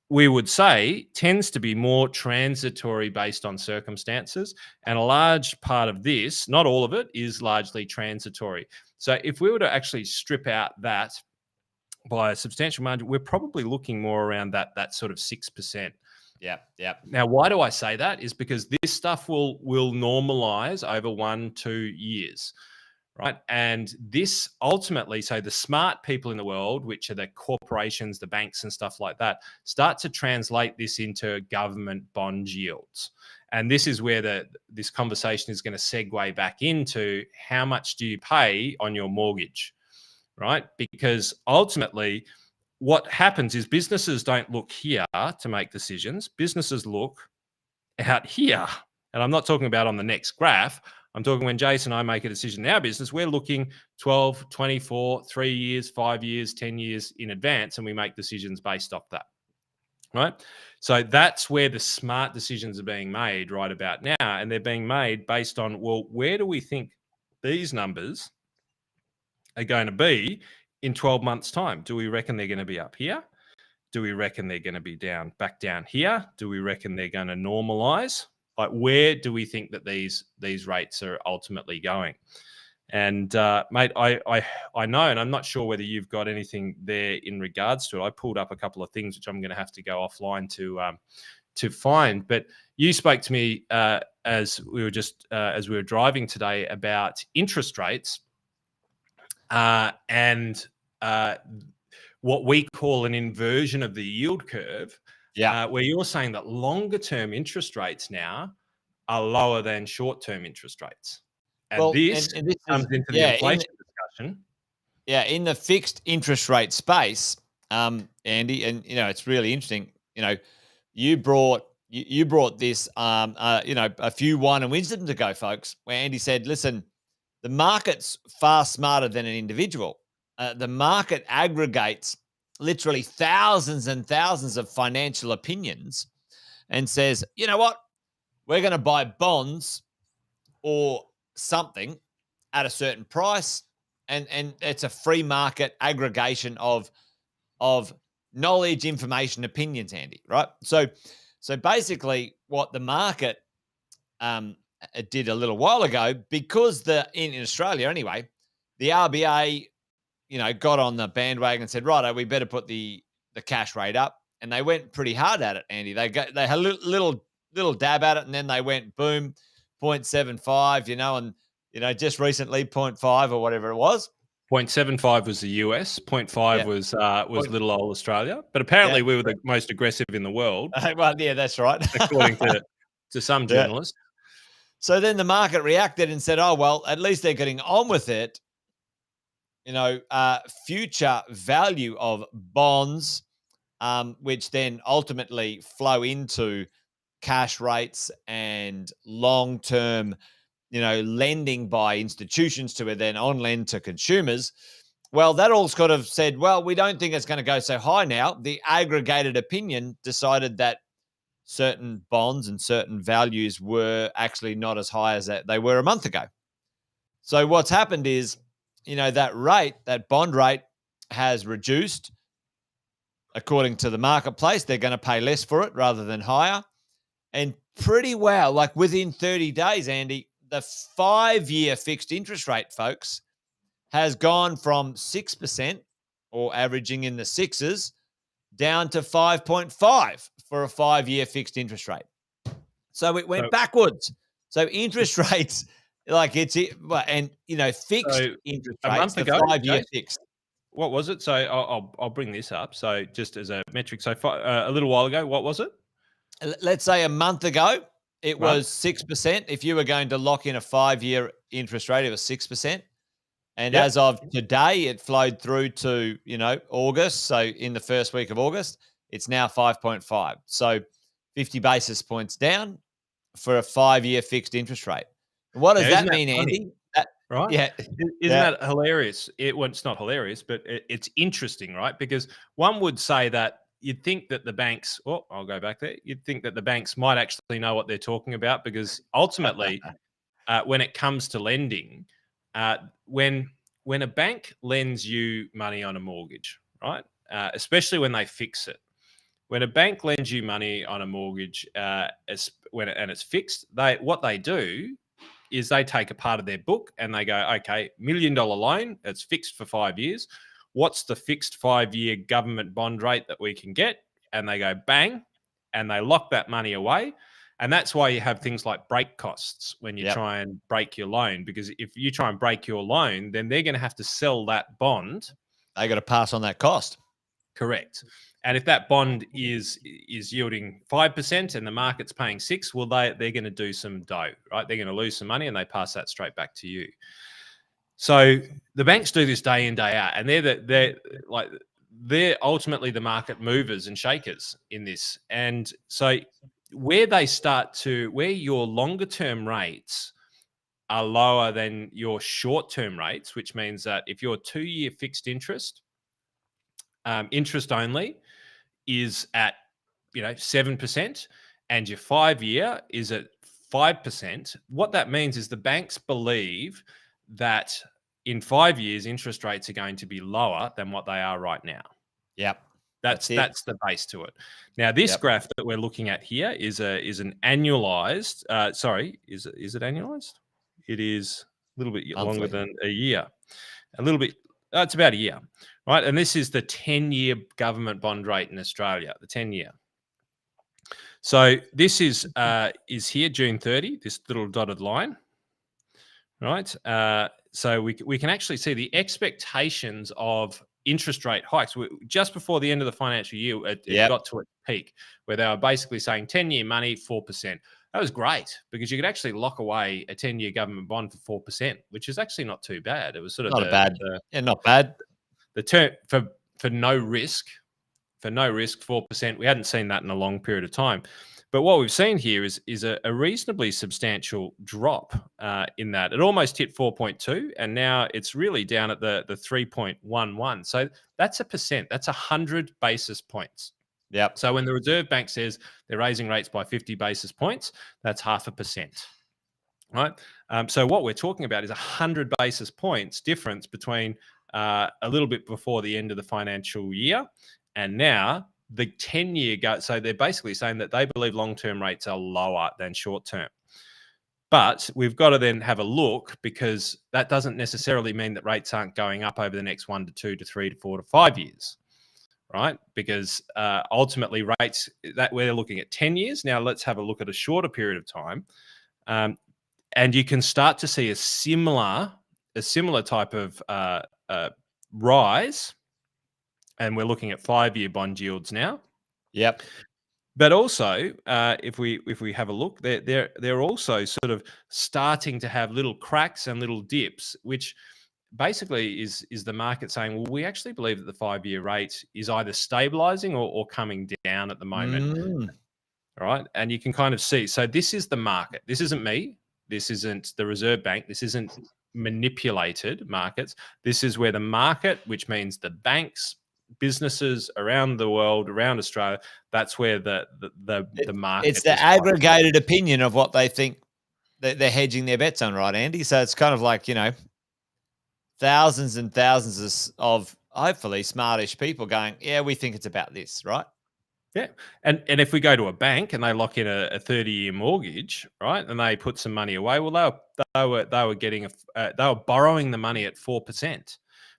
we would say, tends to be more transitory based on circumstances. And a large part of this, not all of it, is largely transitory. So if we were to actually strip out that by a substantial margin, we're probably looking more around that sort of 6%. Yeah. Now, why do I say that? Is because this stuff will normalize over 1-2 years, right? And this ultimately, so the smart people in the world, which are the corporations, the banks and stuff like that, start to translate this into government bond yields. And this is where this conversation is going to segue back into how much do you pay on your mortgage, right? Because ultimately, what happens is businesses don't look here to make decisions. Businesses look out here. And I'm not talking about on the next graph. I'm talking when Jason and I make a decision in our business, we're looking 12, 24, 3 years, 5 years, 10 years in advance, and we make decisions based off that, right? So that's where the smart decisions are being made right about now. And they're being made based on, well, where do we think these numbers are going to be in 12 months' time? Do we reckon they're going to be up here? Do we reckon they're going to be back down here? Do we reckon they're going to normalize? Like, where do we think that these rates are ultimately going? And mate, I know, and I'm not sure whether you've got anything there in regards to it. I pulled up a couple of things which I'm going to have to go offline to find. But you spoke to me as we were driving today about interest rates. And what we call an inversion of the yield curve, where you're saying that longer term interest rates now are lower than short term interest rates. And this comes into the inflation discussion. Yeah, in the fixed interest rate space, Andy, and it's really interesting. You brought this, a few wine and wisdoms ago, folks, where Andy said, "Listen, the market's far smarter than an individual. The market aggregates literally thousands and thousands of financial opinions and says, you know what, we're going to buy bonds or something at a certain price, and it's a free market aggregation of knowledge, information, opinions, Andy, right? So basically what the market it did a little while ago, because in Australia anyway, the RBA, got on the bandwagon and said, righto, we better put the cash rate up, and they went pretty hard at it, Andy. They had a little dab at it, and then they went boom, 0.75, and just recently 0.5 or whatever it was. 0.75 was the US. 0.5 was little old Australia, but apparently we were the most aggressive in the world. Well, yeah, that's right, according to some journalists. So then the market reacted and said, oh, well, at least they're getting on with it. Future value of bonds, which then ultimately flow into cash rates and long-term, lending by institutions to then on-lend to consumers. Well, that all sort of said, well, we don't think it's going to go so high now. The aggregated opinion decided that certain bonds and certain values were actually not as high as they were a month ago. So what's happened is, that bond rate has reduced. According to the marketplace, they're going to pay less for it rather than higher. And pretty well, like within 30 days, Andy, the 5-year fixed interest rate, folks, has gone from 6% or averaging in the sixes down to 5.5 for a 5-year fixed interest rate. So it went backwards. So interest rates, like fixed interest rates, the 5-year fixed. What was it? So I'll bring this up. So just as a metric, so a little while ago, what was it? let's say a month ago, it was 6%. If you were going to lock in a 5-year interest rate, it was 6%. And Yep. as of today, it flowed through to, August. So in the first week of August, it's now 5.5. So 50 basis points down for a 5-year fixed interest rate. What does Now, that isn't that mean, funny? Andy? That, Right? yeah. Isn't Yeah. that hilarious? Well, it's not hilarious, but it's interesting, right? Because one would say that you'd think that the banks, I'll go back there. You'd think that the banks might actually know what they're talking about, because ultimately, when it comes to lending, when a bank lends you money on a mortgage, right? Especially when they fix it. When a bank lends you money on a mortgage, and it's fixed, what they do is they take a part of their book and they go, okay, $1 million loan, it's fixed for 5 years. What's the fixed 5-year government bond rate that we can get? And they go bang, and they lock that money away. And that's why you have things like break costs when you Yep. try and break your loan, because if you try and break your loan, then they're going to have to sell that bond. They got to pass on that cost. Correct. And if that bond is yielding 5% and the market's paying 6%, well, they're going to do some dough, right? They're going to lose some money, and they pass that straight back to you. So the banks do this day in, day out, and they're ultimately the market movers and shakers in this. And so where your longer term rates are lower than your short term rates, which means that if your 2-year fixed interest only is at 7%, and your 5-year is at 5%, what that means is the banks believe that in 5 years interest rates are going to be lower than what they are right now. Yep. That's the base to it. Now, this graph that we're looking at here is an annualized. Is it annualized? It is a little bit longer than a year. A little bit. It's about a year, right? And this is the 10-year government bond rate in Australia. The 10-year. So this is here June 30. This little dotted line, right? So we can actually see the expectations of interest rate hikes. Just before the end of the financial year, it got to its peak, where they were basically saying 10-year money, 4%. That was great, because you could actually lock away a 10-year government bond for 4%, which is actually not too bad. It was sort of not bad. The term for no risk. For no risk, 4%. We hadn't seen that in a long period of time. But what we've seen here is a reasonably substantial drop in that. It almost hit 4.2, and now it's really down at the 3.11. So that's 1%. That's 100 basis points. Yep. So when the Reserve Bank says they're raising rates by 50 basis points, that's 0.5%. Right? So what we're talking about is 100 basis points difference between a little bit before the end of the financial year and now the 10-year go. So they're basically saying that they believe long-term rates are lower than short-term. But we've got to then have a look, because that doesn't necessarily mean that rates aren't going up over the next 1 to 2 to 3 to 4 to 5 years, right? Because ultimately rates that we're looking at 10 years. Now let's have a look at a shorter period of time. And you can start to see a similar type of rise. And we're looking at 5-year bond yields now. Yep. But also, if we have a look, they're also sort of starting to have little cracks and little dips, which basically is the market saying, well, we actually believe that the 5-year rate is either stabilizing or coming down at the moment. All right. And you can kind of see. So this is the market. This isn't me. This isn't the Reserve Bank. This isn't manipulated markets. This is where the market, which means the banks, businesses around the world, around Australia, that's where the market. It's the aggregated opinion of what they think that they're hedging their bets on, right, Andy? So it's kind of like, thousands and thousands of hopefully smartish people going, yeah, we think it's about this, right? Yeah. And if we go to a bank and they lock in a 30-year mortgage, right, and they put some money away, well, they were getting they were borrowing the money at 4%.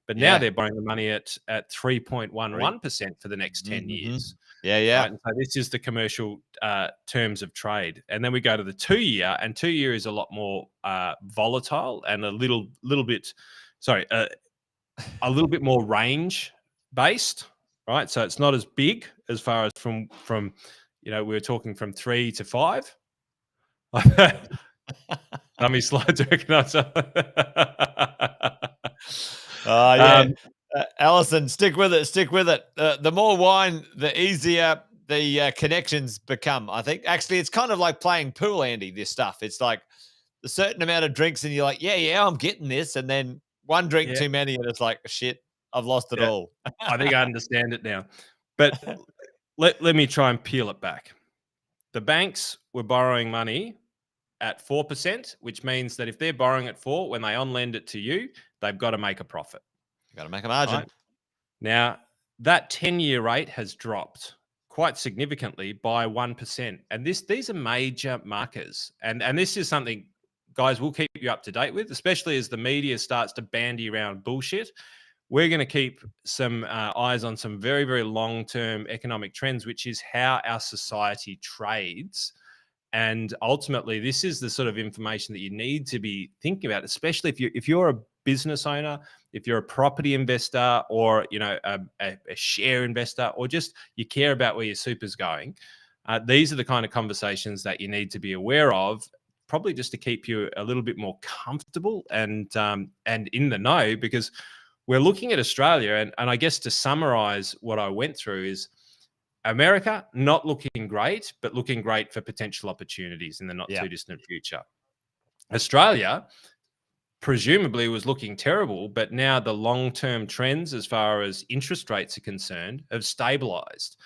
But now they're borrowing the money at 3.11% for the next 10 years. Yeah. Right? And so this is the commercial terms of trade. And then we go to the 2-year, and 2-year is a lot more volatile and a little bit more range based. Right. So it's not as big as far as from we were talking from 3 to 5. Dummy slides, I reckon. Yeah. Alison, stick with it. Stick with it. The more wine, the easier the connections become. I think actually it's kind of like playing pool, Andy. This stuff. It's like a certain amount of drinks, and you're like, yeah, I'm getting this, and then one drink Yeah. too many, and it's like, shit, I've lost it Yeah. all. I think I understand it now. But let me try and peel it back. The banks were borrowing money at 4%, which means that if they're borrowing at 4, when they on-lend it to you, they've got to make a profit. You got to make a margin. Right? Now, that 10-year rate has dropped quite significantly by 1%. And these are major markers. And this is something, guys, we'll keep you up to date with, especially as the media starts to bandy around bullshit. We're going to keep some eyes on some very, very long-term economic trends, which is how our society trades. And ultimately, this is the sort of information that you need to be thinking about, especially if you're a business owner, if you're a property investor, or a share investor, or just you care about where your super's going. These are the kind of conversations that you need to be aware of, probably just to keep you a little bit more comfortable and in the know, because we're looking at Australia, and I guess to summarize what I went through is America not looking great, but looking great for potential opportunities in the not too distant future. Australia presumably was looking terrible, but now the long-term trends as far as interest rates are concerned have stabilized,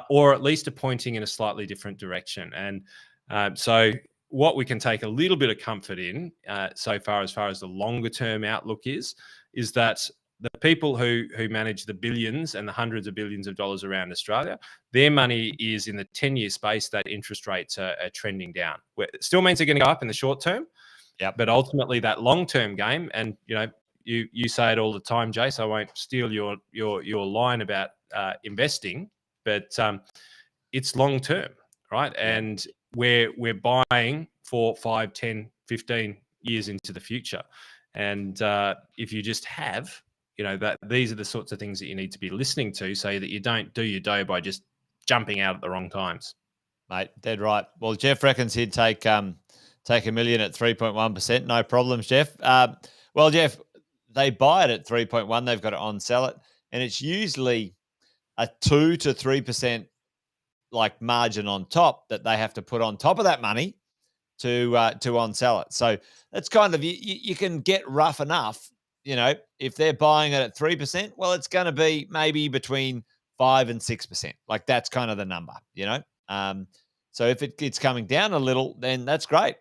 or at least are pointing in a slightly different direction. And so what we can take a little bit of comfort in so far as the longer-term outlook is that the people who manage the billions and the hundreds of billions of dollars around Australia, their money is in the 10-year space that interest rates are trending down. It still means they're going to go up in the short term, but ultimately that long-term game, and you say it all the time, Jay, so I won't steal your line about investing, but it's long-term, right? Yeah. And we're buying for 5, 10, 15 years into the future. And if you just have, that these are the sorts of things that you need to be listening to, so that you don't do your dough by just jumping out at the wrong times. Mate, dead right. Well, Jeff reckons he'd take $1 million at 3.1%. No problems, Jeff. Well, Jeff, they buy it at 3.1. They've got to on-sell it, and it's usually a 2 to 3% like margin on top that they have to put on top of that money to on-sell it. So that's kind of you can get rough enough. If they're buying it at 3%, well, it's going to be maybe between 5 and 6%. Like that's kind of the number. So if it's coming down a little, then that's great.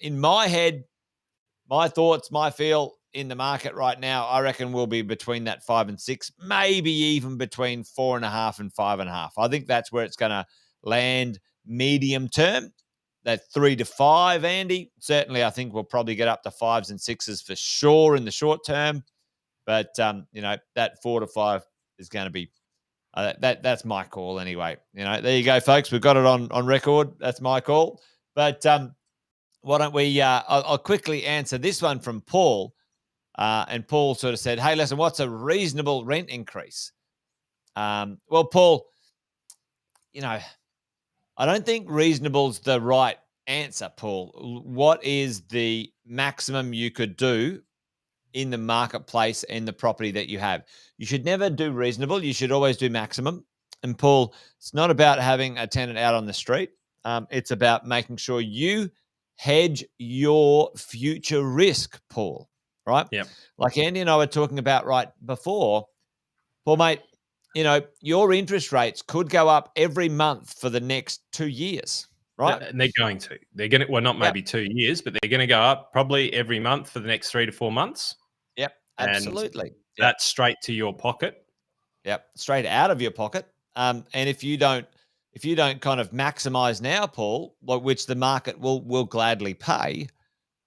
In my head, my thoughts, my feel in the market right now, I reckon we'll be between that 5 and 6, maybe even between 4.5 and 5.5. I think that's where it's going to land medium term. That 3 to 5, Andy. Certainly, I think we'll probably get up to 5s and 6s for sure in the short term. But that 4 to 5 is going to be that's my call anyway. There you go, folks. We've got it on record. That's my call. But why don't we? I'll quickly answer this one from Paul. And Paul sort of said, "Hey, listen, what's a reasonable rent increase?" Well, Paul, I don't think reasonable's the right answer, Paul. What is the maximum you could do in the marketplace in the property that you have? You should never do reasonable. You should always do maximum. And Paul, it's not about having a tenant out on the street. It's about making sure you hedge your future risk, Paul, right? Yeah. Like Andy and I were talking about right before, Paul, mate, your interest rates could go up every month for the next 2 years, right? And they're going to. They're going to, well, not maybe 2 years, but they're going to go up probably every month for the next 3 to 4 months. Yep, absolutely. And that's straight to your pocket. Yep, straight out of your pocket. And if you don't kind of maximize now, Paul, which the market will gladly pay,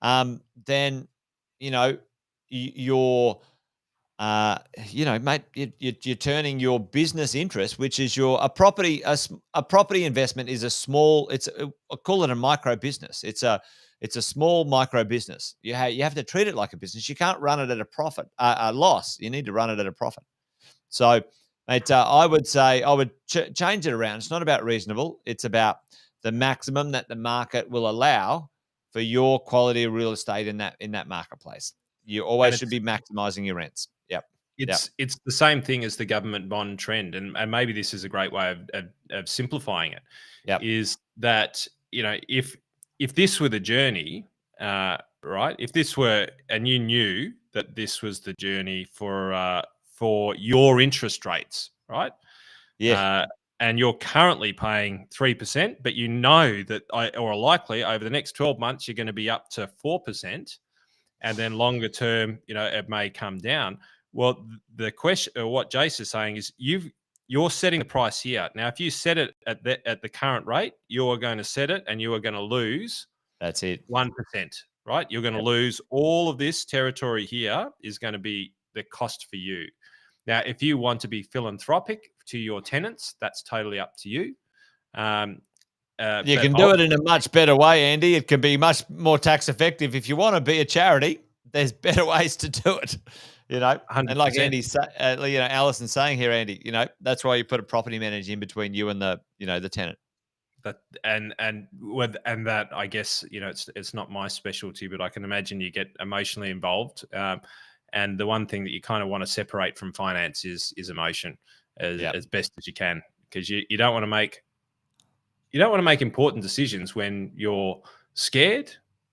then you're mate, you're turning your business interest, which is a property investment is a small. I call it a micro business. It's a small micro business. You have to treat it like a business. You can't run it at a profit, a loss. You need to run it at a profit. So Mate, I would say I would change it around. It's not about reasonable. It's about the maximum that the market will allow for your quality of real estate in that marketplace. You And always should it's be maximizing your rents. Yep. Yep. it's the same thing as the government bond trend, and maybe this is a great way of simplifying it. Yep. Is that, you know, if this were the journey, right? If this were, and you knew that this was the journey for your interest rates, right? Yeah. And you're currently paying 3%, but you know that, or likely over the next 12 months, you're going to be up to 4%, and then longer term, you know, it may come down. Well, the question, or what Jace is saying, is you're setting the price here. Now, if you set it at the current rate, you are going to set it, and you are going to lose. That's it. 1%, right? You're going to lose all of this territory here is going to be the cost for you. Now, if you want to be philanthropic to your tenants, that's totally up to you. You can do it in a much better way, Andy. It can be much more tax effective. If you want to be a charity, there's better ways to do it, you know. 100%. And like Andy, you know, Alison's saying here, Andy, you know, that's why you put a property manager in between you and the, you know, the tenant. That and that, I guess, you know, it's not my specialty, but I can imagine you get emotionally involved. And the one thing that you kind of want to separate from finance is emotion as best as you can, because you don't want to make important decisions when you're scared,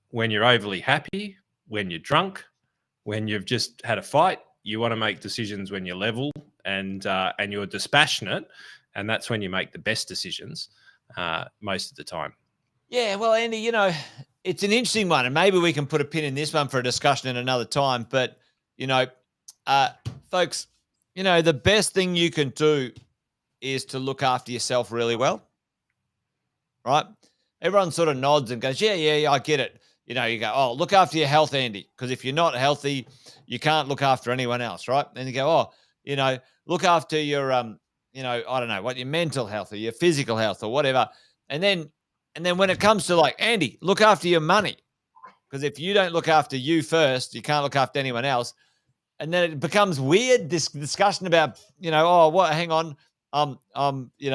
when you're overly happy, when you're drunk, when you've just had a fight. You want to make decisions when you're level and you're dispassionate, and that's when you make the best decisions most of the time. Yeah, well, Andy, you know, it's an interesting one, and maybe we can put a pin in this one for a discussion in another time. But, you know, folks, you know, the best thing you can do is to look after yourself really well, right? Everyone sort of nods and goes, yeah, I get it. You know, you go, oh, look after your health, Andy, because if you're not healthy, you can't look after anyone else, right? And you go, oh, you know, look after your, you know, I don't know, what, your mental health or your physical health or whatever. And then when it comes to like, Andy, look after your money, because if you don't look after you first, you can't look after anyone else. And then it becomes weird, this discussion about, you know, oh, what? Hang on, you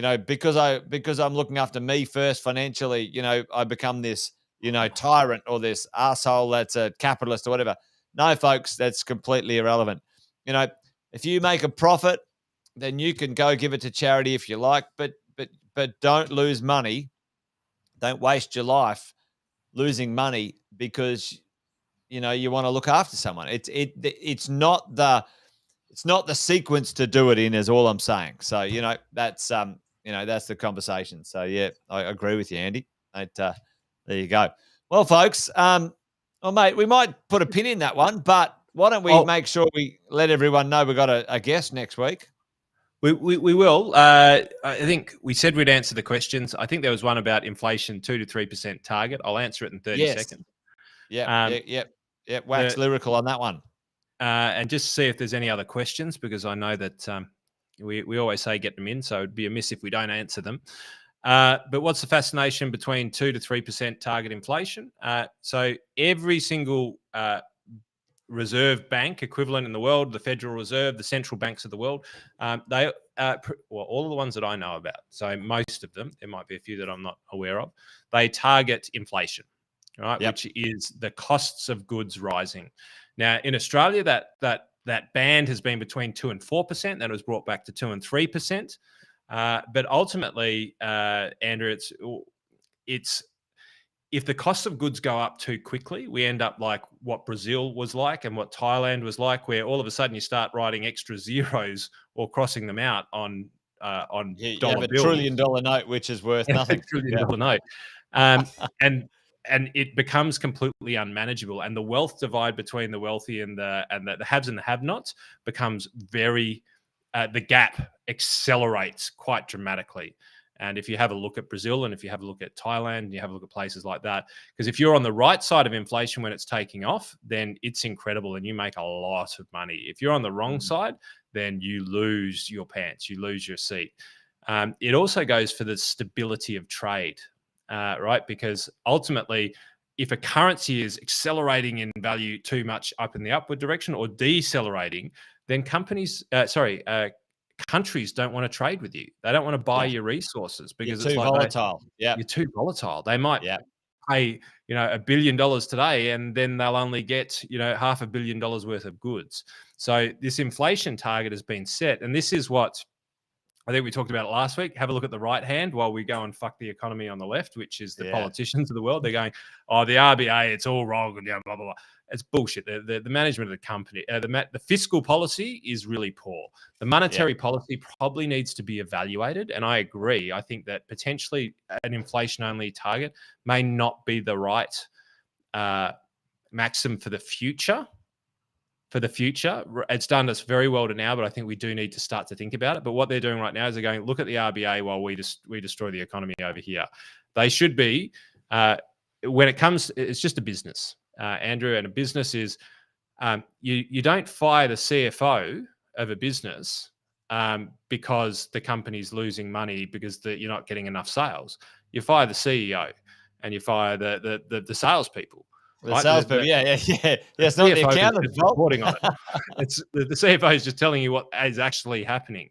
know, because I'm looking after me first financially, you know, I become this, you know, tyrant or this asshole that's a capitalist or whatever. No, folks, that's completely irrelevant. You know, if you make a profit, then you can go give it to charity if you like, but don't lose money. Don't waste your life losing money because, you know, you want to look after someone. It's not the sequence to do it in, is all I'm saying. So, you know, that's the conversation. So yeah, I agree with you, Andy. There you go. Well, folks, mate, we might put a pin in that one, but why don't we make sure we let everyone know we've got a guest next week? We will. I think we said we'd answer the questions. I think there was one about inflation, 2 to 3% target. I'll answer it in 30 seconds. Yeah. Wax lyrical on that one. And just see if there's any other questions, because I know that we always say get them in, so it'd be amiss if we don't answer them. But what's the fascination between 2 to 3% target inflation? So every single reserve bank equivalent in the world, the Federal Reserve, the central banks of the world, they all of the ones that I know about, so most of them, there might be a few that I'm not aware of, they target inflation, right? Which is the costs of goods rising. Now in Australia, that band has been between 2 and 4%. That was brought back to 2 and 3%. But ultimately, Andrew, it's if the cost of goods go up too quickly, we end up like what Brazil was like and what Thailand was like, where all of a sudden you start writing extra zeros or crossing them out on dollar bills. You have a $1 trillion note, which is worth nothing. $1 trillion note. And it becomes completely unmanageable. And the wealth divide between the wealthy and the haves and the have-nots becomes very, the gap accelerates quite dramatically. And if you have a look at Brazil, and if you have a look at Thailand, and you have a look at places like that, because if you're on the right side of inflation when it's taking off, then it's incredible and you make a lot of money. If you're on the wrong side, then you lose your pants, you lose your seat. It also goes for the stability of trade, right? Because ultimately, if a currency is accelerating in value too much up in the upward direction or decelerating, then countries don't want to trade with you. They don't want to buy your resources because You're it's too like volatile. Yeah. you're too volatile. They might Yeah. pay, $1 billion today, and then they'll only get, $500 million worth of goods. So this inflation target has been set, and this is what I think we talked about it last week. Have a look at the right hand while we go and fuck the economy on the left, which is the politicians of the world. They're going, oh, the RBA, it's all wrong, and blah, blah, blah. It's bullshit. The management of the company, the fiscal policy is really poor. The monetary policy probably needs to be evaluated, and I agree. I think that potentially an inflation-only target may not be the right maxim for the future. It's done us very well to now, but I think we do need to start to think about it. But what they're doing right now is they're going, look at the RBA while we destroy the economy over here. They should be, when it comes, it's just a business, Andrew, and a business is, you don't fire the CFO of a business because the company's losing money because you're not getting enough sales. You fire the CEO and you fire the salespeople. The salespeople, yeah. It's not the accountant's fault. Reporting on it. It's the CFO is just telling you what is actually happening.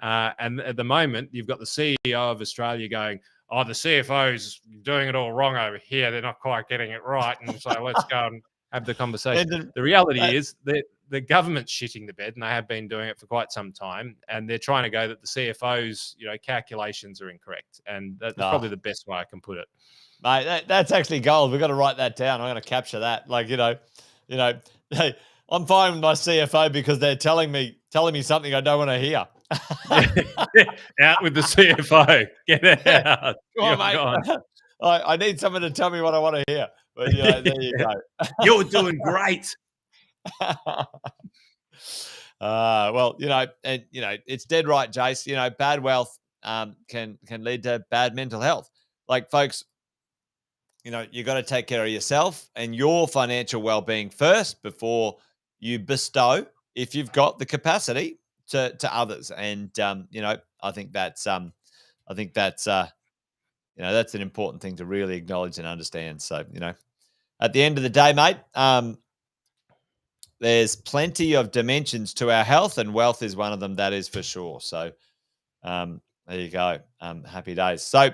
And at the moment, you've got the CEO of Australia going, "Oh, the CFO's doing it all wrong over here. They're not quite getting it right." And so let's go and have the conversation. The reality is that the government's shitting the bed, and they have been doing it for quite some time. And they're trying to go that the CFO's calculations are incorrect. And that's probably the best way I can put it. Mate, that's actually gold. We've got to write that down. I'm going to capture that. Hey, I'm fine with my CFO because they're telling me something I don't want to hear. Out with the CFO. Get out. Come on, mate. I need someone to tell me what I want to hear. But there you go. You're doing great. Well, it's dead right, Jace. Bad wealth can lead to bad mental health. Like, folks, you got to take care of yourself and your financial well-being first before you bestow, if you've got the capacity, to others. And I think that's that's an important thing to really acknowledge and understand. So at the end of the day, mate, there's plenty of dimensions to our health, and wealth is one of them. That is for sure. So there you go. Happy days. So,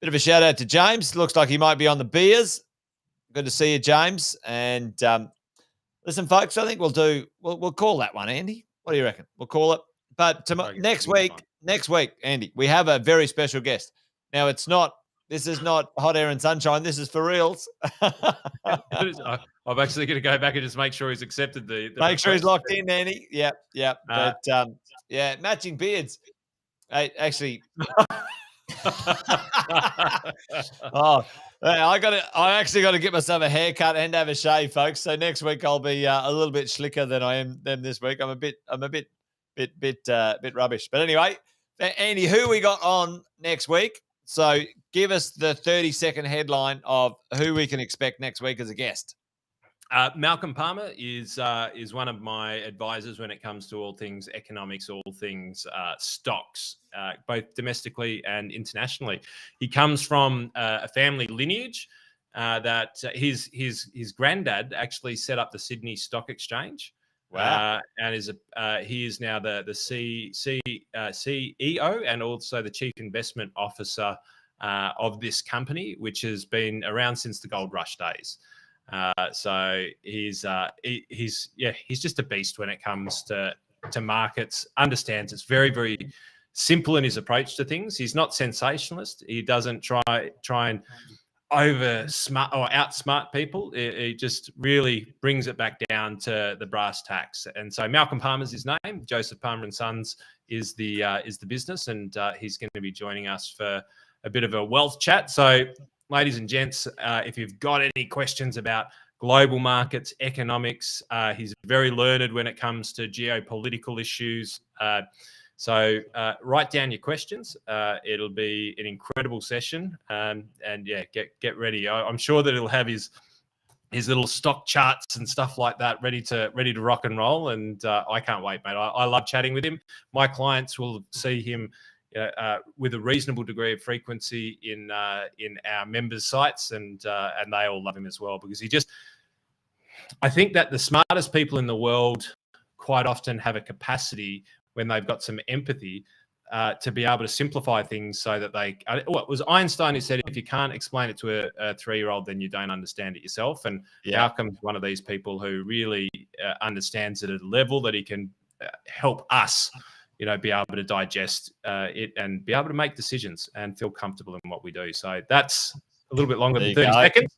bit of a shout out to James. Looks like he might be on the beers. Good to see you, James. And listen, folks, I think we'll call that one, Andy. What do you reckon? We'll call it. But next week, Andy, we have a very special guest. Now, this is not hot air and sunshine. This is for reals. I'm actually going to go back and just make sure he's accepted the make sure he's locked in, Andy. Yep. But matching beards. Hey, actually. I actually got to get myself a haircut and have a shave, folks. So next week I'll be a little bit slicker than I am this week. I'm a bit rubbish. But anyway, Andy, who we got on next week? So give us the 30-second headline of who we can expect next week as a guest. Malcolm Palmer is one of my advisors when it comes to all things economics, all things stocks, both domestically and internationally. He comes from a family lineage that his granddad actually set up the Sydney Stock Exchange. Wow! And he is now the CEO and also the chief investment officer of this company, which has been around since the gold rush days. So he's just a beast when it comes to markets. Understands it's very, very simple in his approach to things. He's not sensationalist. He doesn't try and outsmart people. He just really brings it back down to the brass tacks. And so Malcolm Palmer's his name. Joseph Palmer and Sons is the business, and he's going to be joining us for a bit of a wealth chat. So, ladies and gents, if you've got any questions about global markets, economics, he's very learned when it comes to geopolitical issues. So write down your questions. It'll be an incredible session. And get ready. I'm sure that he'll have his little stock charts and stuff like that ready to rock and roll. And I can't wait, mate. I love chatting with him. My clients will see him with a reasonable degree of frequency in our members' sites, and they all love him as well, because I think that the smartest people in the world quite often have a capacity when they've got some empathy, to be able to simplify things so that it was Einstein who said, if you can't explain it to a 3-year-old, then you don't understand it yourself. And Malcolm's one of these people who really understands it at a level that he can help us, be able to digest it and be able to make decisions and feel comfortable in what we do. So that's a little bit longer than 30 seconds.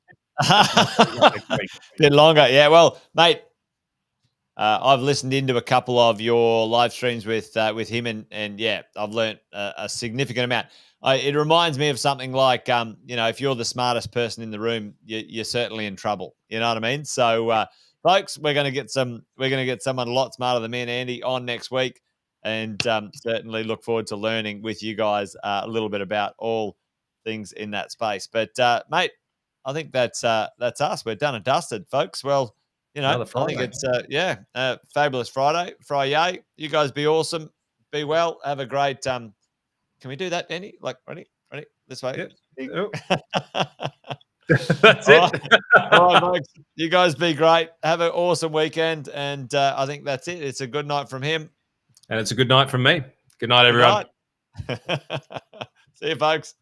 Bit longer. Yeah. Well, mate, I've listened into a couple of your live streams with him, and yeah, I've learnt a significant amount. It reminds me of something like, if you're the smartest person in the room, you're certainly in trouble. You know what I mean? So, folks, we're going to get someone a lot smarter than me and Andy on next week, and certainly look forward to learning with you guys a little bit about all things in that space. But, mate, I think that's us. We're done and dusted, folks. Well. I think it's fabulous Friday. You guys be awesome. Be well. Have a great. Can we do that, Andy? Like, ready? This way. Yep. That's it. All right, folks. You guys be great. Have an awesome weekend, and I think that's it. It's a good night from him, and it's a good night from me. Good night, everyone. Good night. See you, folks.